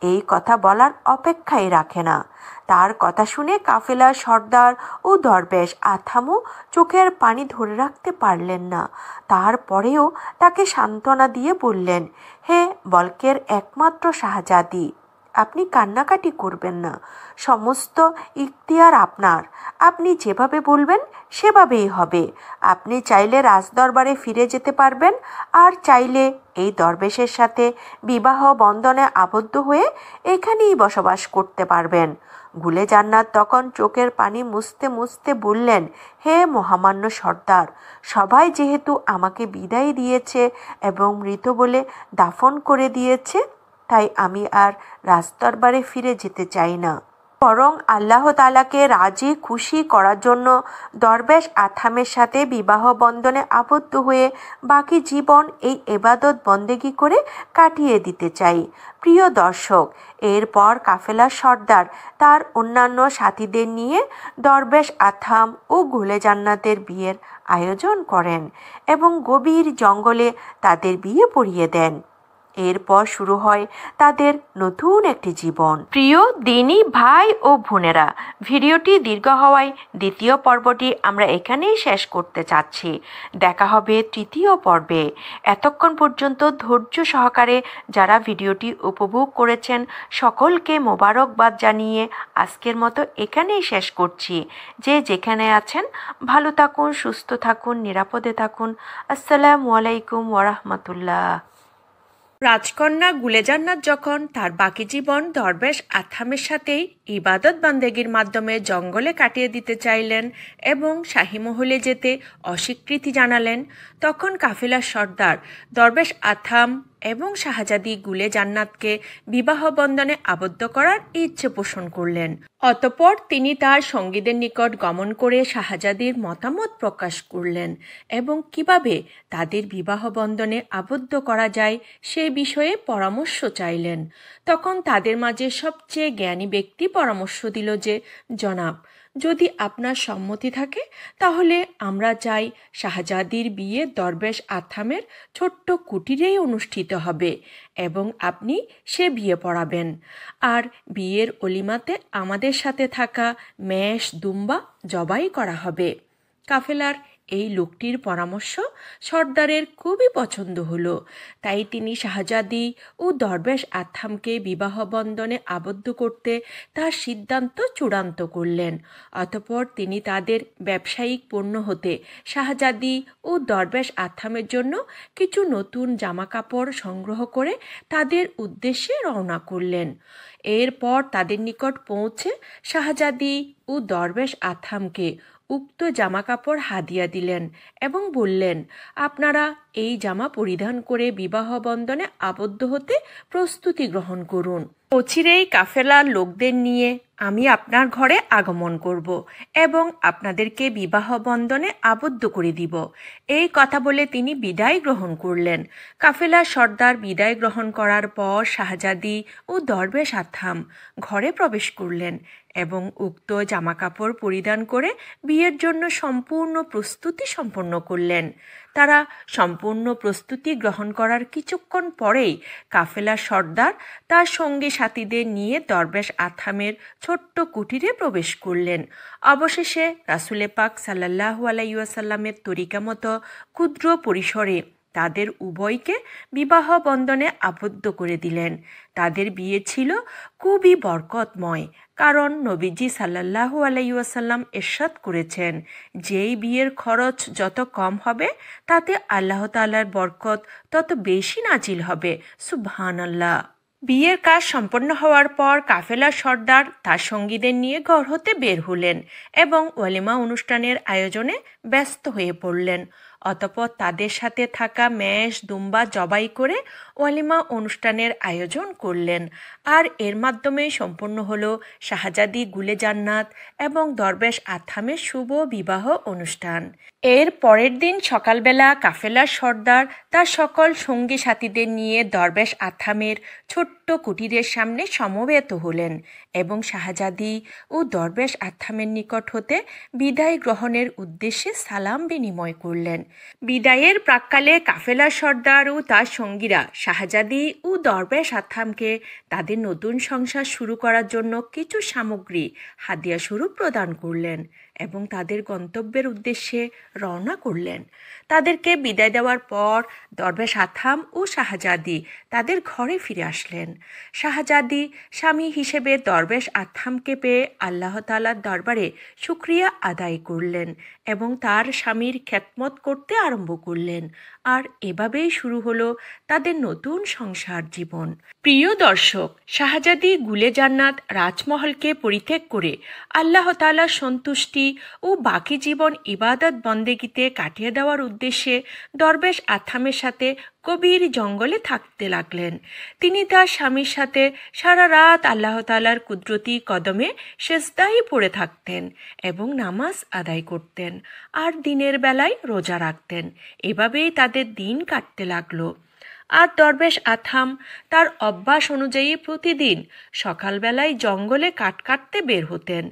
এই কথা বলার অপেক্ষাই রাখে না। তার কথা শুনে কাফেলার সর্দার ও দরবেশ আথামও চোখের পানি ধরে রাখতে পারলেন না। তারপরেও তাকে সান্ত্বনা দিয়ে বললেন, হে বলকের একমাত্র শাহজাদি, আপনি কান্নাকাটি করবেন না। সমস্ত ইখতিয়ার আপনার। আপনি যেভাবে বলবেন সেভাবেই হবে। আপনি চাইলে রাজদরবারে ফিরে যেতে পারবেন, আর চাইলে এই দরবেশের সাথে বিবাহ বন্ধনে আবদ্ধ হয়ে এখানেই বসবাস করতে পারবেন। গুলে জান্নাত তখন চোখের পানি মুছতে মুছতে বললেন, হে মহামান্য সর্দার, সবাই যেহেতু আমাকে বিদায় দিয়েছে এবং মৃত বলে দাফন করে দিয়েছে, তাই আমি আর রাজদরবারে ফিরে যেতে চাই না। বরং আল্লাহ তাআলাকে রাজি খুশি করার জন্য দরবেশ আথামের সাথে বিবাহ বন্ধনে আবদ্ধ হয়ে বাকি জীবন এই ইবাদত বন্দেগী করে কাটিয়ে দিতে চাই। প্রিয় দর্শক, এরপর কাফেলার সর্দার তার অন্যান্য সাথীদের নিয়ে দরবেশ আথাম ও গুলে জান্নাতের বিয়ের আয়োজন করেন এবং গভীর জঙ্গলে তাদের বিয়ে পড়িয়ে দেন। এরপর শুরু হয় তাদের নতুন একটি জীবন। প্রিয় দিনী ভাই ও বোনেরা, ভিডিওটি দীর্ঘ হওয়ায় দ্বিতীয় পর্বটি আমরা এখানেই শেষ করতে চাচ্ছি। দেখা হবে তৃতীয় পর্বে। এতক্ষণ পর্যন্ত ধৈর্য সহকারে যারা ভিডিওটি উপভোগ করেছেন সকলকে মোবারকবাদ জানিয়ে আজকের মতো এখানেই শেষ করছি। যে যেখানে আছেন ভালো থাকুন, সুস্থ থাকুন, নিরাপদে থাকুন। আসসালামু আলাইকুম ওয়া রাহমাতুল্লাহ। রাজকন্যা গুলে জান্নাত যখন তার বাকি জীবন দরবেশ আথামের সাথেই ইবাদত বান্দেগীর মাধ্যমে জঙ্গলে কাটিয়ে দিতে চাইলেন এবং শাহী মহলে যেতে অস্বীকৃতি জানালেন, তখন কাফেলার সর্দার দরবেশ আথাম এবং শাহজাদি গুলে জান্নাতকে বিবাহ বন্ধনে আবদ্ধ করার ইচ্ছে পোষণ করলেন। অতঃপর তিনি তার সঙ্গীদের নিকট গমন করে শাহজাদির মতামত প্রকাশ করলেন এবং কিভাবে তাদের বিবাহ বন্ধনে আবদ্ধ করা যায় সে বিষয়ে পরামর্শ চাইলেন। তখন তাদের মাঝে সবচেয়ে জ্ঞানী ব্যক্তি পরামর্শ দিল যে, জনাব, যদি আপনার সম্মতি থাকে তাহলে আমরা চাই শাহজাদির বিয়ে দরবেশ আথামের ছোট্ট কুটিরেই অনুষ্ঠিত হবে এবং আপনি সে বিয়ে পড়াবেন। আর বিয়ের অলিমাতে আমাদের সাথে থাকা মেষ দুম্বা জবাই করা হবে। কাফেলার এই লোকটির পরামর্শ সর্দারের খুবই পছন্দ হলো। তাই তিনি শাহজাদি ও দরবেশ আথামকে বিবাহ বন্ধনে আবদ্ধ করতে তার সিদ্ধান্ত চূড়ান্ত করলেন। অতঃপর তিনি তাদের ব্যবসায়িক পণ্য হতে শাহজাদি ও দরবেশ আথামের জন্য কিছু নতুন জামাকাপড় সংগ্রহ করে তাদের উদ্দেশ্যে রওনা করলেন। এরপর তাদের নিকট পৌঁছে শাহজাদি ও দরবেশ আথামকে উক্ত জামাকাপড় হাদিয়া দিলেন এবং বললেন, আপনারা এই জামা পরিধান করে বিবাহ বন্ধনে আবদ্ধ হতে প্রস্তুতি গ্রহণ করুন। অচিরেই কাফেলার লোকদের নিয়ে আমি আপনার ঘরে আগমন করব এবং আপনাদেরকে বিবাহ বন্ধনে আবদ্ধ করে দিব। এই কথা বলে তিনি বিদায় গ্রহণ করলেন। কাফেলার সর্দার বিদায় গ্রহণ করার পর শাহজাদি ও দরবেশ আথাম ঘরে প্রবেশ করলেন এবং উক্ত জামাকাপড় পরিধান করে বিয়ের জন্য সম্পূর্ণ প্রস্তুতি সম্পন্ন করলেন। তারা সম্পূর্ণ প্রস্তুতি গ্রহণ করার কিছুক্ষণ পরেই কাফেলার সর্দার তার সঙ্গী সাথীদের নিয়ে দরবেশ আথামের ছোট্ট কুটিরে প্রবেশ করলেন। অবশেষে রাসূলে পাক সাল্লাল্লাহু আলাইহি ওয়াসাল্লামের তরিকা মতো ক্ষুদ্র পরিসরে তাদের উভয়কে বিবাহ বন্ধনে আবদ্ধ করে দিলেন। তাদের বিয়ে ছিল খুবই বরকতময়, কারণ নবীজি সাল্লাল্লাহু আলাইহি ওয়াসাল্লাম ইরশাদ করেছেন, যেই বিয়ের খরচ যত কম হবে তাতে আল্লাহ তাআলার বরকত তত বেশি নাজিল হবে। সুবহানাল্লাহ। বিয়ের কাজ সম্পন্ন হওয়ার পর কাফেলার সর্দার তার সঙ্গীদের নিয়ে ঘর হতে বের হলেন এবং ওয়ালিমা অনুষ্ঠানের আয়োজনে ব্যস্ত হয়ে পড়লেন। অতঃপর তাদের সাথে থাকা মেষ দুম্বা জবাই করে ওয়ালিমা অনুষ্ঠানের আয়োজন করলেন। আর এর মাধ্যমেই সম্পন্ন হলো শাহজাদি গুলে জান্নাত এবং দরবেশ আথামের শুভ বিবাহ অনুষ্ঠান। এর পরের দিন সকালবেলা কাফেলার সর্দার তার সকল সঙ্গী সাথীদের নিয়ে দরবেশ আথামের ছোট্ট কুটিরের সামনে সমবেত হলেন এবং শাহজাদি ও দরবেশ আথামের নিকট হতে বিদায় গ্রহণের উদ্দেশ্যে সালাম বিনিময় করলেন। বিদায়ের প্রাক্কালে কাফেলার সর্দার ও তার সঙ্গীরা শাহজাদি ও দরবেশ আথামকে তাদের নতুন সংসার শুরু করার জন্য কিছু সামগ্রী হাদিয়া স্বরূপ প্রদান করলেন এবং তাদের গন্তব্যের উদ্দেশ্যে রওনা করলেন। তাদেরকে বিদায় দেওয়ার পর দরবেশ আথাম ও শাহজাদি তাদের ঘরে ফিরে আসলেন। শাহজাদি স্বামী হিসেবে দরবেশ আথামকে পেয়ে আল্লাহ তাআলার দরবারে শুকরিয়া আদায় করলেন এবং তার স্বামীর খেদমত করতে আরম্ভ করলেন। আর এভাবেই শুরু হলো তাদের নতুন সংসার জীবন। প্রিয় দর্শক, শাহজাদি গুলে জান্নাত রাজমহলকে পরিত্যাগ করে আল্লাহ তাআলার সন্তুষ্টি ও বাকি জীবন ইবাদত বন্দেগিতে কাটিয়ে দেওয়ার উদ্দেশ্যে দরবেশ আথামের সাথে গভীর জঙ্গলে থাকতে লাগলেন। তিনি তার স্বামীর সাথে সারা রাত আল্লাহ তাআলার কুদরতি কদমে সেজদায় পড়ে থাকতেন এবং নামাজ আদায় করতেন আর দিনের বেলায় রোজা রাখতেন। এভাবেই তাদের দিন কাটতে লাগলো। আর দরবেশ আথাম তার অভ্যাস অনুযায়ী প্রতিদিন সকালবেলায় জঙ্গলে কাঠ কাটতে বের হতেন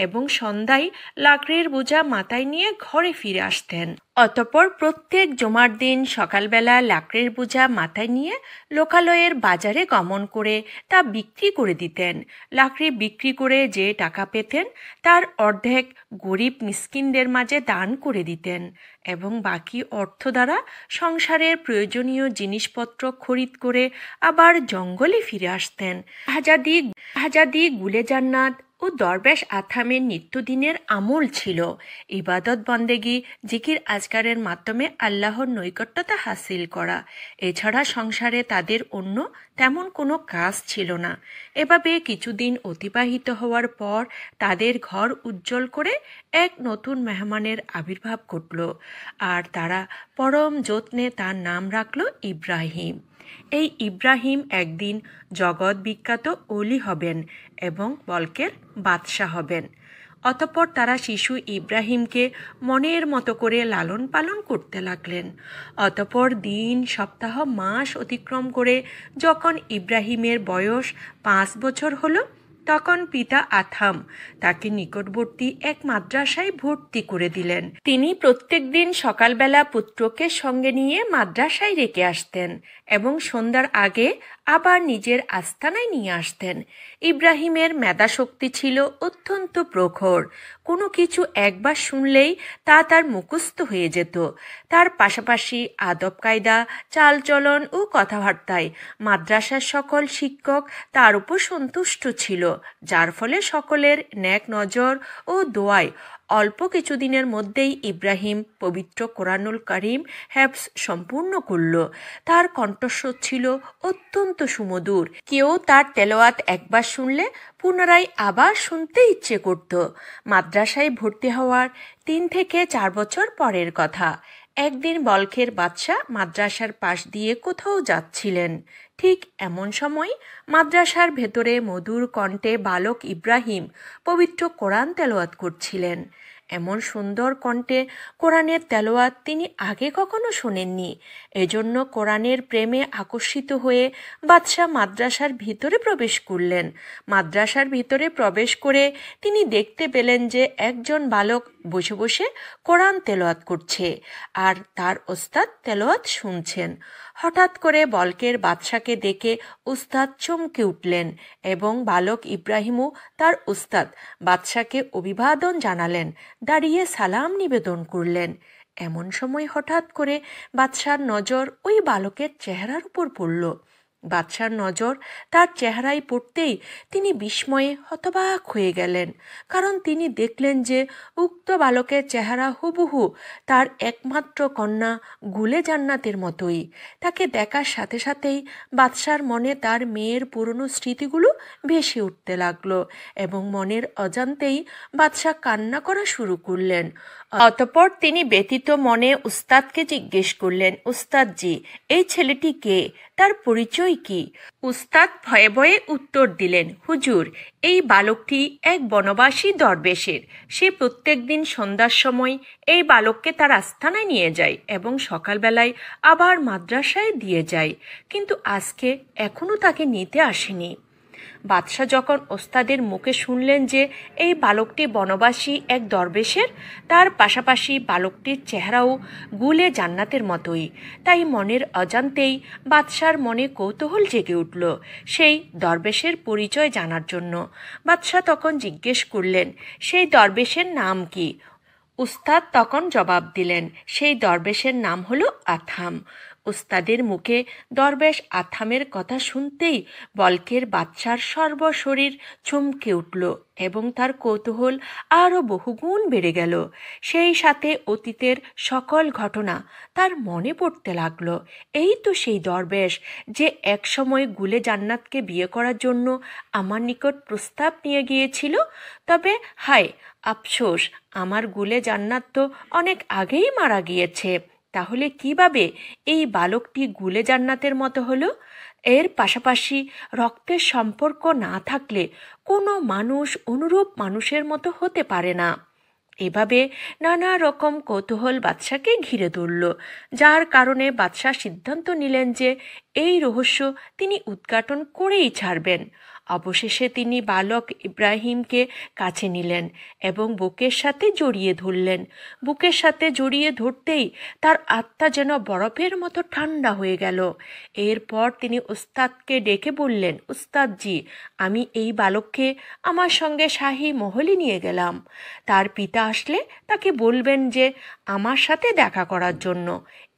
এবং সন্ধ্যায় লাকড়ির বোঝা মাথায় নিয়ে ঘরে ফিরে আসতেন। অতঃপর প্রত্যেক জুমার দিন সকালবেলা লাকড়ির বোঝা মাথায় নিয়ে লোকালয়ের বাজারে গমন করে তা বিক্রি করে দিতেন। লাকড়ি বিক্রি করে যে টাকা পেতেন তার অর্ধেক গরিব মিসকিনদের মাঝে দান করে দিতেন এবং বাকি অর্থ দ্বারা সংসারের প্রয়োজনীয় জিনিসপত্র খরিদ করে আবার জঙ্গলে ফিরে আসতেন। শাহজাদি গুলে জান্নাত ও দরবেশ আথামের নিত্যদিনের আমল ছিল ইবাদত বন্দেগি, জিকির আজকারের মাধ্যমে আল্লাহর নৈকট্যতা হাসিল করা। এছাড়া সংসারে তাদের অন্য তেমন কোনো কাজ ছিল না। এভাবে কিছুদিন অতিবাহিত হওয়ার পর তাদের ঘর উজ্জ্বল করে এক নতুন মেহমানের আবির্ভাব ঘটল আর তারা পরম যত্নে তার নাম রাখল ইব্রাহিম। এই ইব্রাহিম একদিন জগৎ বিখ্যাত ওলি হবেন এবং বলকের বাদশাহ হবেন। অতঃপর তারা শিশু ইব্রাহিমকে মনের মতো করে লালন পালন করতে লাগলেন। অতঃপর দিন, সপ্তাহ, মাস অতিক্রম করে যখন ইব্রাহিমের বয়স 5 বছর হলো, তখন পিতা আথাম তাকে নিকটবর্তী এক মাদ্রাসায় ভর্তি করে দিলেন। তিনি প্রত্যেক দিন সকালবেলা পুত্রকে সঙ্গে নিয়ে মাদ্রাসায় রেখে আসতেন এবং সন্ধ্যার আগে আবার নিজের আস্তানায় নিয়ে আসতেন। ইব্রাহিমের মেধাশক্তি ছিল অত্যন্ত প্রখর। কোনো কিছু একবার শুনলেই তা তার মুখস্থ হয়ে যেত। তার পাশাপাশি আদব কায়দা, চালচলন ও কথাবার্তায় মাদ্রাসার সকল শিক্ষক তার উপর সন্তুষ্ট ছিল, যার ফলে সকলের নেক নজর ও দোয়ায় অল্প কিছুদিনের মধ্যেই ইব্রাহিম পবিত্র কোরআনুল কারীম হেফজ সম্পূর্ণ করল। তার কণ্ঠস্বর ছিল অত্যন্ত সুমধুর। কেউ তার তেলাওয়াত একবার শুনলে পুনরায় আবার শুনতে ইচ্ছে করত। মাদ্রাসায় ভর্তি হওয়ার 3 থেকে 4 বছর পরের কথা। একদিন বলখের বাদশাহ মাদ্রাসার পাশ দিয়ে কোথাও যাচ্ছিলেন। ঠিক এমন সময় মাদ্রাসার ভেতরে মধুর কণ্ঠে বালক ইব্রাহিম পবিত্র কোরআন তেলাওয়াত করছিলেন। এমন সুন্দর কণ্ঠে কোরআনের তেলাওয়াত তিনি আগে কখনো শোনেননি। এজন্য কোরআনের প্রেমে আকর্ষিত হয়ে বাদশাহ মাদ্রাসার ভিতরে প্রবেশ করলেন। মাদ্রাসার ভিতরে প্রবেশ করে তিনি দেখতে পেলেন যে একজন বালক বসে বসে কোরআন তেলাওয়াত করছে আর তার ওস্তাদ তেলাওয়াত শুনছেন। হঠাৎ করে বলকের বাদশাকে দেখে উস্তাদ চমকে উঠলেন এবং বালক ইব্রাহিমও তার উস্তাদ বাদশাকে অভিবাদন জানালেন, দাঁড়িয়ে সালাম নিবেদন করলেন। এমন সময় হঠাৎ করে বাদশার নজর ওই বালকের চেহারার উপর পড়ল। বাদশার নজর তার চেহারায় পড়তেই তিনি বিস্ময়ে হতবাক হয়ে গেলেন, কারণ তিনি দেখলেন যে উক্ত বালকের চেহারা হুবহু তার একমাত্র কন্যা গুলে জান্নাতের মতোই। তাকে দেখার সাথে সাথেই বাদশার মনে তার মেয়ের পুরনো স্মৃতিগুলো ভেসে উঠতে লাগলো এবং মনের অজান্তেই বাদশা কান্না করা শুরু করলেন। অতঃপর তিনি ব্যথিত মনে উস্তাদকে জিজ্ঞেস করলেন, উস্তাদজি, এই ছেলেটি কে? তার পরিচয় কি? উস্তাদ ভয়ে ভয়ে উত্তর দিলেন, হুজুর, এই বালকটি এক বনবাসী দরবেশের। সে প্রত্যেক দিন সন্ধ্যার সময় এই বালককে তার আস্তানায় নিয়ে যায় এবং সকালবেলায় আবার মাদ্রাসায় দিয়ে যায়, কিন্তু আজকে এখনো তাকে নিতে আসেনি। বাদশাহ যখন ওস্তাদের মুখে শুনলেন যে এই বালকটি বনবাসী এক দরবেশের, তার পাশাপাশি বালকটির চেহারাও গুলে জান্নাতের মতোই, তাই মনের অজান্তেই বাদশার মনে কৌতূহল জেগে উঠল সেই দরবেশের পরিচয় জানার জন্য। বাদশাহ তখন জিজ্ঞেস করলেন, সেই দরবেশের নাম কি? উস্তাদ তখন জবাব দিলেন, সেই দরবেশের নাম হলো আথাম। উস্তাদের মুখে দরবেশ আথামের কথা শুনতেই বলকের বাদশার সর্বশরীর চমকে উঠল এবং তার কৌতূহল আরও বহুগুণ বেড়ে গেল। সেই সাথে অতীতের সকল ঘটনা তার মনে পড়তে লাগলো। এই তো সেই দরবেশ যে একসময় গুলে জান্নাতকে বিয়ে করার জন্য আমার নিকট প্রস্তাব নিয়ে গিয়েছিল। তবে হায় আফসোস, আমার গুলে জান্নাত তো অনেক আগেই মারা গিয়েছে। তাহলে কিভাবে এই বালকটি গুলে জান্নাতের মতো হলো? এর পাশাপাশি রক্তের সম্পর্ক না থাকলে কোনো মানুষ অনুরূপ মানুষের মতো হতে পারে না। এভাবে নানা রকম কৌতূহল বাদশাকে ঘিরে ধরল, যার কারণে বাদশাহ সিদ্ধান্ত নিলেন যে এই রহস্য তিনি উদ্ঘাটন করেই ছাড়বেন। অবশেষে তিনি বালক ইব্রাহিমকে কাছে নিলেন এবং বুকের সাথে জড়িয়ে ধরলেন। বুকের সাথে জড়িয়ে ধরতেই তার আত্মা যেন বরফের মতো ঠান্ডা হয়ে গেল। এরপর তিনি উস্তাদকে ডেকে বললেন, উস্তাদজি, আমি এই বালককে আমার সঙ্গে শাহী মহলে নিয়ে গেলাম। তার পিতা আসলে তাকে বলবেন যে আমার সাথে দেখা করার জন্য।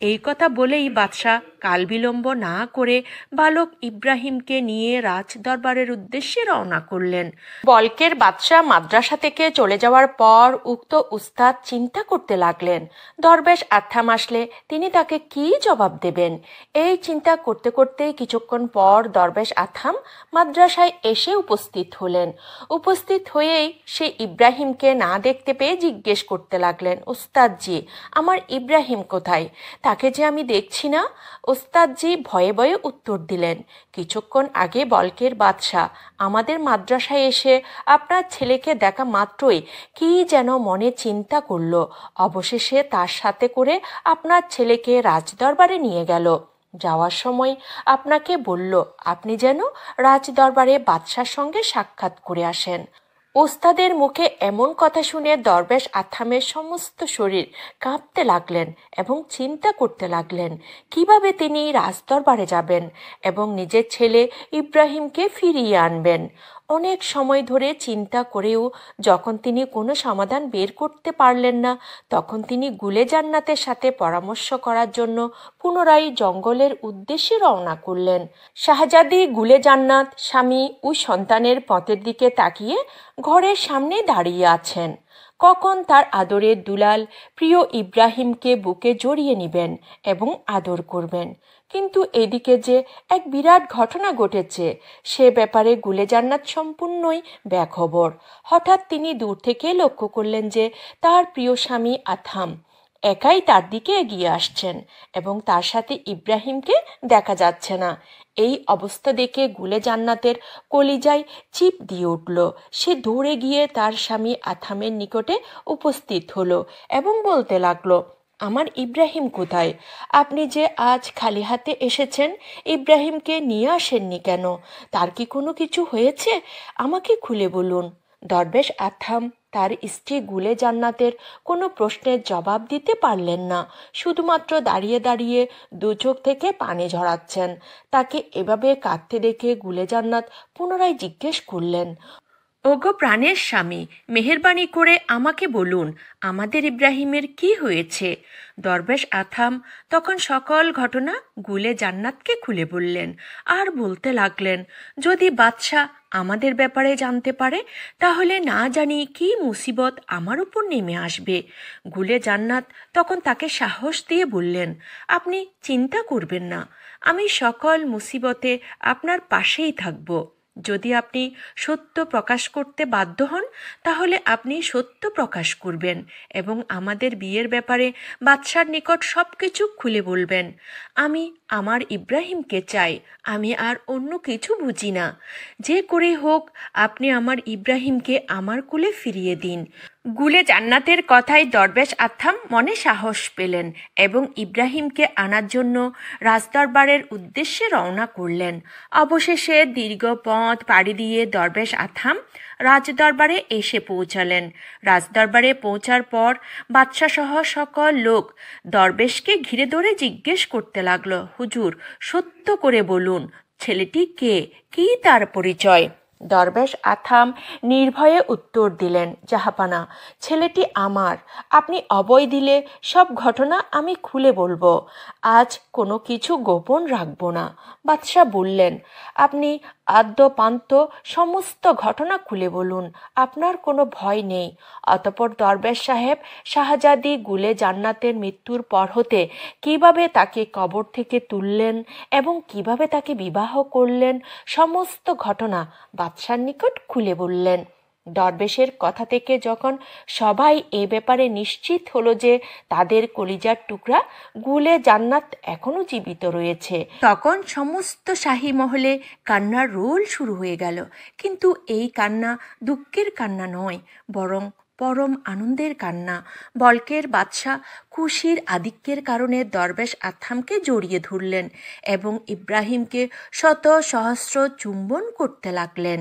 এই কথা বলেই বাদশাহ কালবিলম্ব না করে বালক ইব্রাহিমকে নিয়ে রাজ দরবারের উদ্দেশ্যে রওনা করলেন। বলকের বাদশাহ মাদ্রাসা থেকে চলে যাওয়ার পর উক্ত উস্তাদ চিন্তা করতে লাগলেন, দরবেশ আথাম আসলে তিনি তাকে কি জবাব দেবেন। এই চিন্তা করতে করতে কিছুক্ষণ পর দরবেশ আথাম মাদ্রাসায় এসে উপস্থিত হলেন। উপস্থিত হয়েই সে ইব্রাহিমকে না দেখতে পেয়ে জিজ্ঞেস করতে লাগলেন, উস্তাদজি, আমার ইব্রাহিম কোথায়? তাকে যে আমি দেখছি না। ওস্তাদজি ভয়ে ভয়ে উত্তর দিলেন, কিছুক্ষণ আগে বলকের বাদশাহ আমাদের মাদ্রাসায় এসে আপনার ছেলেকে দেখা মাত্রই কি যেন মনে চিন্তা করল, অবশেষে তার সাথে করে আপনার ছেলেকে রাজদরবারে নিয়ে গেল। যাওয়ার সময় আপনাকে বলল আপনি যেন রাজদরবারে বাদশার সঙ্গে সাক্ষাৎ করে আসেন। ওস্তাদের মুখে এমন কথা শুনে দরবেশ আথামের সমস্ত শরীর কাঁপতে লাগলেন এবং চিন্তা করতে লাগলেন কিভাবে তিনি রাজদরবারে যাবেন এবং নিজের ছেলে ইব্রাহিমকে ফিরিয়ে আনবেন। অনেক সময় ধরে চিন্তা করেও যখন তিনি কোনো সমাধান বের করতে পারলেন না, তখন তিনি গুলে জান্নাতের সাথে পরামর্শ করার জন্য পুনরায় জঙ্গলের উদ্দেশ্যে রওনা করলেন। শাহজাদি গুলে জান্নাত স্বামী ও সন্তানের পথের দিকে তাকিয়ে ঘরের সামনে দাঁড়িয়ে আছেন। কখন তার আদরের দুলাল প্রিয় ইব্রাহিমকে বুকে জড়িয়ে নেবেন এবং আদর করবেন। কিন্তু এদিকে যে এক বিরাট ঘটনা ঘটেছে সে ব্যাপারে গুলে জান্নাত সম্পূর্ণই বেখবর। হঠাৎ তিনি দূর থেকে লক্ষ্য করলেন যে তার প্রিয় স্বামী আথাম একাই তার দিকে এগিয়ে আসছেন এবং তার সাথে ইব্রাহিমকে দেখা যাচ্ছে না। এই অবস্থা দেখে গুলে জান্নাতের কলিজায় চিপ দিয়ে উঠল। সে দৌড়ে গিয়ে তার স্বামী আথামের নিকটে উপস্থিত হলো এবং বলতে লাগলো, আমার ইব্রাহিম কোথায়? আপনি যে আজ খালি হাতে এসেছেন, ইব্রাহিমকে নিয়ে আসেননি কেন? তার কি কোনো কিছু হয়েছে? আমাকে খুলে বলুন। দরবেশ আথাম তার স্ত্রী গুলে জান্নাতের কোনো প্রশ্নের জবাব দিতে পারলেন না। শুধুমাত্র দাঁড়িয়ে দাঁড়িয়ে দু চোখ থেকে পানি ঝরাচ্ছেন। তাকে এভাবে কাঁদতে দেখে গুলে জান্নাত পুনরায় জিজ্ঞেস করলেন, ওগো প্রাণের স্বামী, মেহেরবানি করে আমাকে বলুন, আমাদের ইব্রাহিমের কি হয়েছে? দরবেশ আথাম তখন সকল ঘটনা গুলে জান্নাতকে খুলে বললেন আর বলতে লাগলেন, যদি বাদশাহ আমাদের ব্যাপারে জানতে পারে তাহলে না জানি কি মুসিবত আমার উপর নেমে আসবে। গুলে জান্নাত তখন তাকে সাহস দিয়ে বললেন, আপনি চিন্তা করবেন না, আমি সকল মুসিবতে আপনার পাশেই থাকব। যদি আপনি সত্য প্রকাশ করতে বাধ্য হন তাহলে আপনি সত্য প্রকাশ করবেন এবং আমাদের বিয়ের ব্যাপারে বাদশার নিকট সব কিছু খুলে বলবেন। আমি আমার ইব্রাহিমকে চাই, আমি আর অন্য কিছু বুঝি না। যে করে হোক আপনি আমার ইব্রাহিমকে আমার কুলে ফিরিয়ে দিন। গুলে জান্নাতের কথায় দরবেশ আথাম মনে সাহস পেলেন এবং ইব্রাহিমকে আনার জন্য রাজদরবারের উদ্দেশ্যে রওনা করলেন। অবশেষে দীর্ঘ পথ পাড়ি দিয়ে দরবেশ আথাম রাজদরবারে এসে পৌঁছালেন। রাজদরবারে পৌঁছার পর বাদশাসহ সকল লোক দরবেশকে ঘিরে ধরে জিজ্ঞেস করতে লাগলো, হুজুর, সত্য করে বলুন, ছেলেটি কে, কি তার পরিচয়? দরবেশ আথাম নির্ভয়ে উত্তর দিলেন, জাহাপানা, ছেলেটি আমার। আপনি অভয় দিলে সব ঘটনা আমি খুলে বলবো। আজ কোনো কিছু গোপন রাখবো না। বাদশাহ বললেন, আপনি আদ্যপান্ত সমস্ত ঘটনা খুলে বলুন, আপনার কোনো ভয় নেই। অতঃপর দরবেশ সাহেব শাহজাদি গুলে জান্নাতের মৃত্যুর পর হতে কিভাবে তাকে কবর থেকে তুললেন এবং কিভাবে তাকে বিবাহ করলেন সমস্ত ঘটনা বাদশার নিকট খুলে বললেন। দরবেশের কথা থেকে যখন সবাই এ ব্যাপারে নিশ্চিত হলো যে তাদের কলিজার টুকরা গুলে জান্নাত এখনো জীবিত রয়েছে, তখন সমস্ত শাহী মহলে কান্নার রোল শুরু হয়ে গেল। কিন্তু এই কান্না দুঃখের কান্না নয়, বরং পরম আনন্দের কান্না। বলকের বাদশাহ খুশির আধিক্যের কারণে দরবেশ আথামকে জড়িয়ে ধরলেন এবং ইব্রাহিমকে শত সহস্র চুম্বন করতে লাগলেন।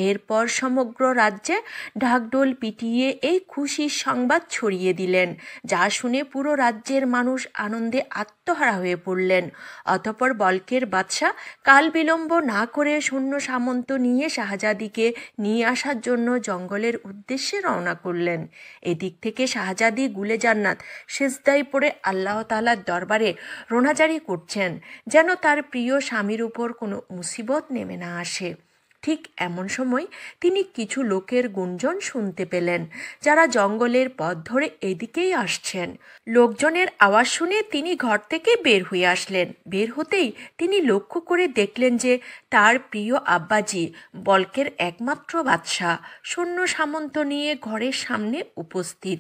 এরপর সমগ্র রাজ্যে ঢাকঢোল পিটিয়ে এই খুশির সংবাদ ছড়িয়ে দিলেন, যা শুনে পুরো রাজ্যের মানুষ আনন্দে আত্মহারা হয়ে পড়লেন। অতঃপর বলকের বাদশাহ কাল বিলম্ব না করে সৈন্য সামন্ত নিয়ে শাহজাদিকে নিয়ে আসার জন্য জঙ্গলের উদ্দেশ্যে রওনা করলেন। এদিক থেকে শাহজাদি গুলে জান্নাত সেজদায় পড়ে আল্লাহ তাআলার দরবারে রোনাজারি করছেন, যেন তার প্রিয় স্বামীর উপর কোনো মুসিবত নেমে না আসে। ঠিক এমন সময় তিনি কিছু লোকের গুঞ্জন শুনতে পেলেন, যারা জঙ্গলের পথ ধরে এদিকেই আসছেন। লোকজনের আওয়াজ শুনে তিনি ঘর থেকে বের হয়ে আসলেন। বের হতেই তিনি লক্ষ্য করে দেখলেন যে তার প্রিয় আব্বাজি বলকের একমাত্র বাদশাহ সৈন্য সামন্ত নিয়ে ঘরের সামনে উপস্থিত।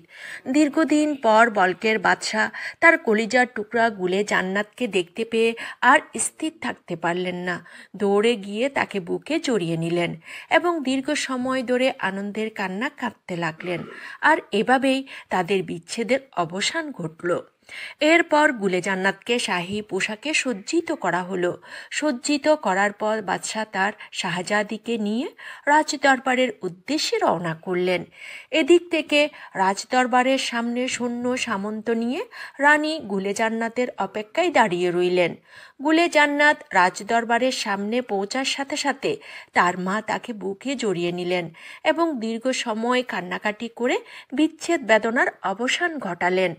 দীর্ঘদিন পর বলকের বাদশাহ তার কলিজার টুকরা গুলে জান্নাতকে দেখতে পেয়ে আর স্থির থাকতে পারলেন না। দৌড়ে গিয়ে তাকে বুকে জড়িয়ে নিলেন এবং দীর্ঘ সময় ধরে আনন্দের কান্না কাঁদতে লাগলেন। আর এভাবেই তাদের বিচ্ছেদের অবসান ঘটল। এরপর গুলে জান্নাতকে শাহী পোশাকে সজ্জিত করা হলো। সজ্জিত করার পর বাদশাহ তার শাহজাদিকে নিয়ে রাজদরবারের উদ্দেশ্যে রওনা করলেন। এদিক থেকে রাজদরবারের সামনে সৈন্য সামন্ত নিয়ে রানী গুলে জান্নাতের অপেক্ষায় দাঁড়িয়ে রইলেন। গুলে জান্নাত রাজদরবারের সামনে পৌঁছার সাথে সাথে তার মা তাকে বুকে জড়িয়ে নিলেন এবং দীর্ঘ সময় কান্নাকাটি করে বিচ্ছেদ বেদনার অবসান ঘটালেন।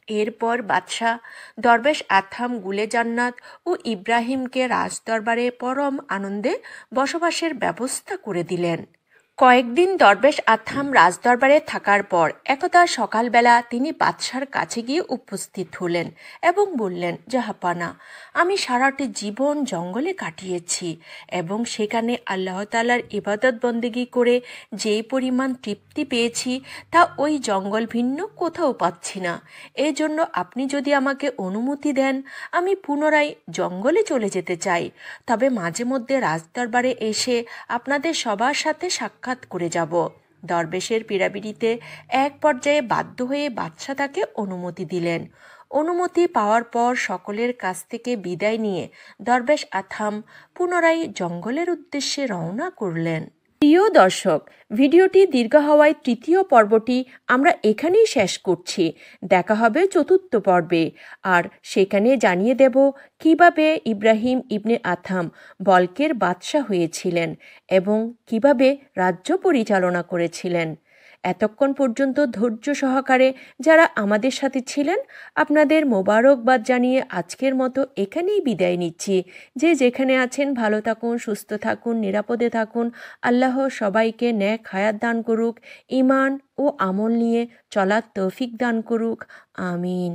এরপর বাদশাহ দরবেশ আথাম গুলে জান্নাত ও ইব্রাহিমকে রাজদরবারে পরম আনন্দে বসবাসের ব্যবস্থা করে দিলেন। কয়েকদিন দরবেশ আথাম রাজদরবারে থাকার পর একদা সকালবেলা তিনি বাদশার কাছে গিয়ে উপস্থিত হলেন এবং বললেন, জাহাপানা, আমি সারাটি জীবন জঙ্গলে কাটিয়েছি এবং সেখানে আল্লাহ তাআলার ইবাদত বন্দেগী করে যেই পরিমাণ তৃপ্তি পেয়েছি তা ওই জঙ্গল ভিন্ন কোথাও পাচ্ছি না। এজন্য আপনি যদি আমাকে অনুমতি দেন, আমি পুনরায় জঙ্গলে চলে যেতে চাই। তবে মাঝে মধ্যে রাজদরবারে এসে আপনাদের সবার সাথে সাক্ষাৎ করে যাব। দরবেশের পীড়াপিড়িতে এক পর্যায়ে বাধ্য হয়ে বাদশা তাকে অনুমতি দিলেন। অনুমতি পাওয়ার পর সকলের কাছ থেকে বিদায় নিয়ে দরবেশ আথাম পুনরায় জঙ্গলের উদ্দেশ্যে রওনা করলেন। প্রিয় দর্শক, ভিডিওটি দীর্ঘ হওয়ায় তৃতীয় পর্বটি আমরা এখানেই শেষ করছি। দেখা হবে চতুর্থ পর্বে, আর সেখানে জানিয়ে দেব কিভাবে ইব্রাহিম ইবনে আথাম বলকের বাদশা হয়েছিলেন এবং কিভাবে রাজ্য পরিচালনা করেছিলেন। এতক্ষণ পর্যন্ত ধৈর্য সহকারে যারা আমাদের সাথে ছিলেন, আপনাদের মোবারকবাদ জানিয়ে আজকের মতো এখানেই বিদায় নিচ্ছি। যে যেখানে আছেন ভালো থাকুন, সুস্থ থাকুন, নিরাপদে থাকুন। আল্লাহ সবাইকে নেক হায়াত দান করুক, ঈমান ও আমল নিয়ে চলার তৌফিক দান করুক। আমিন।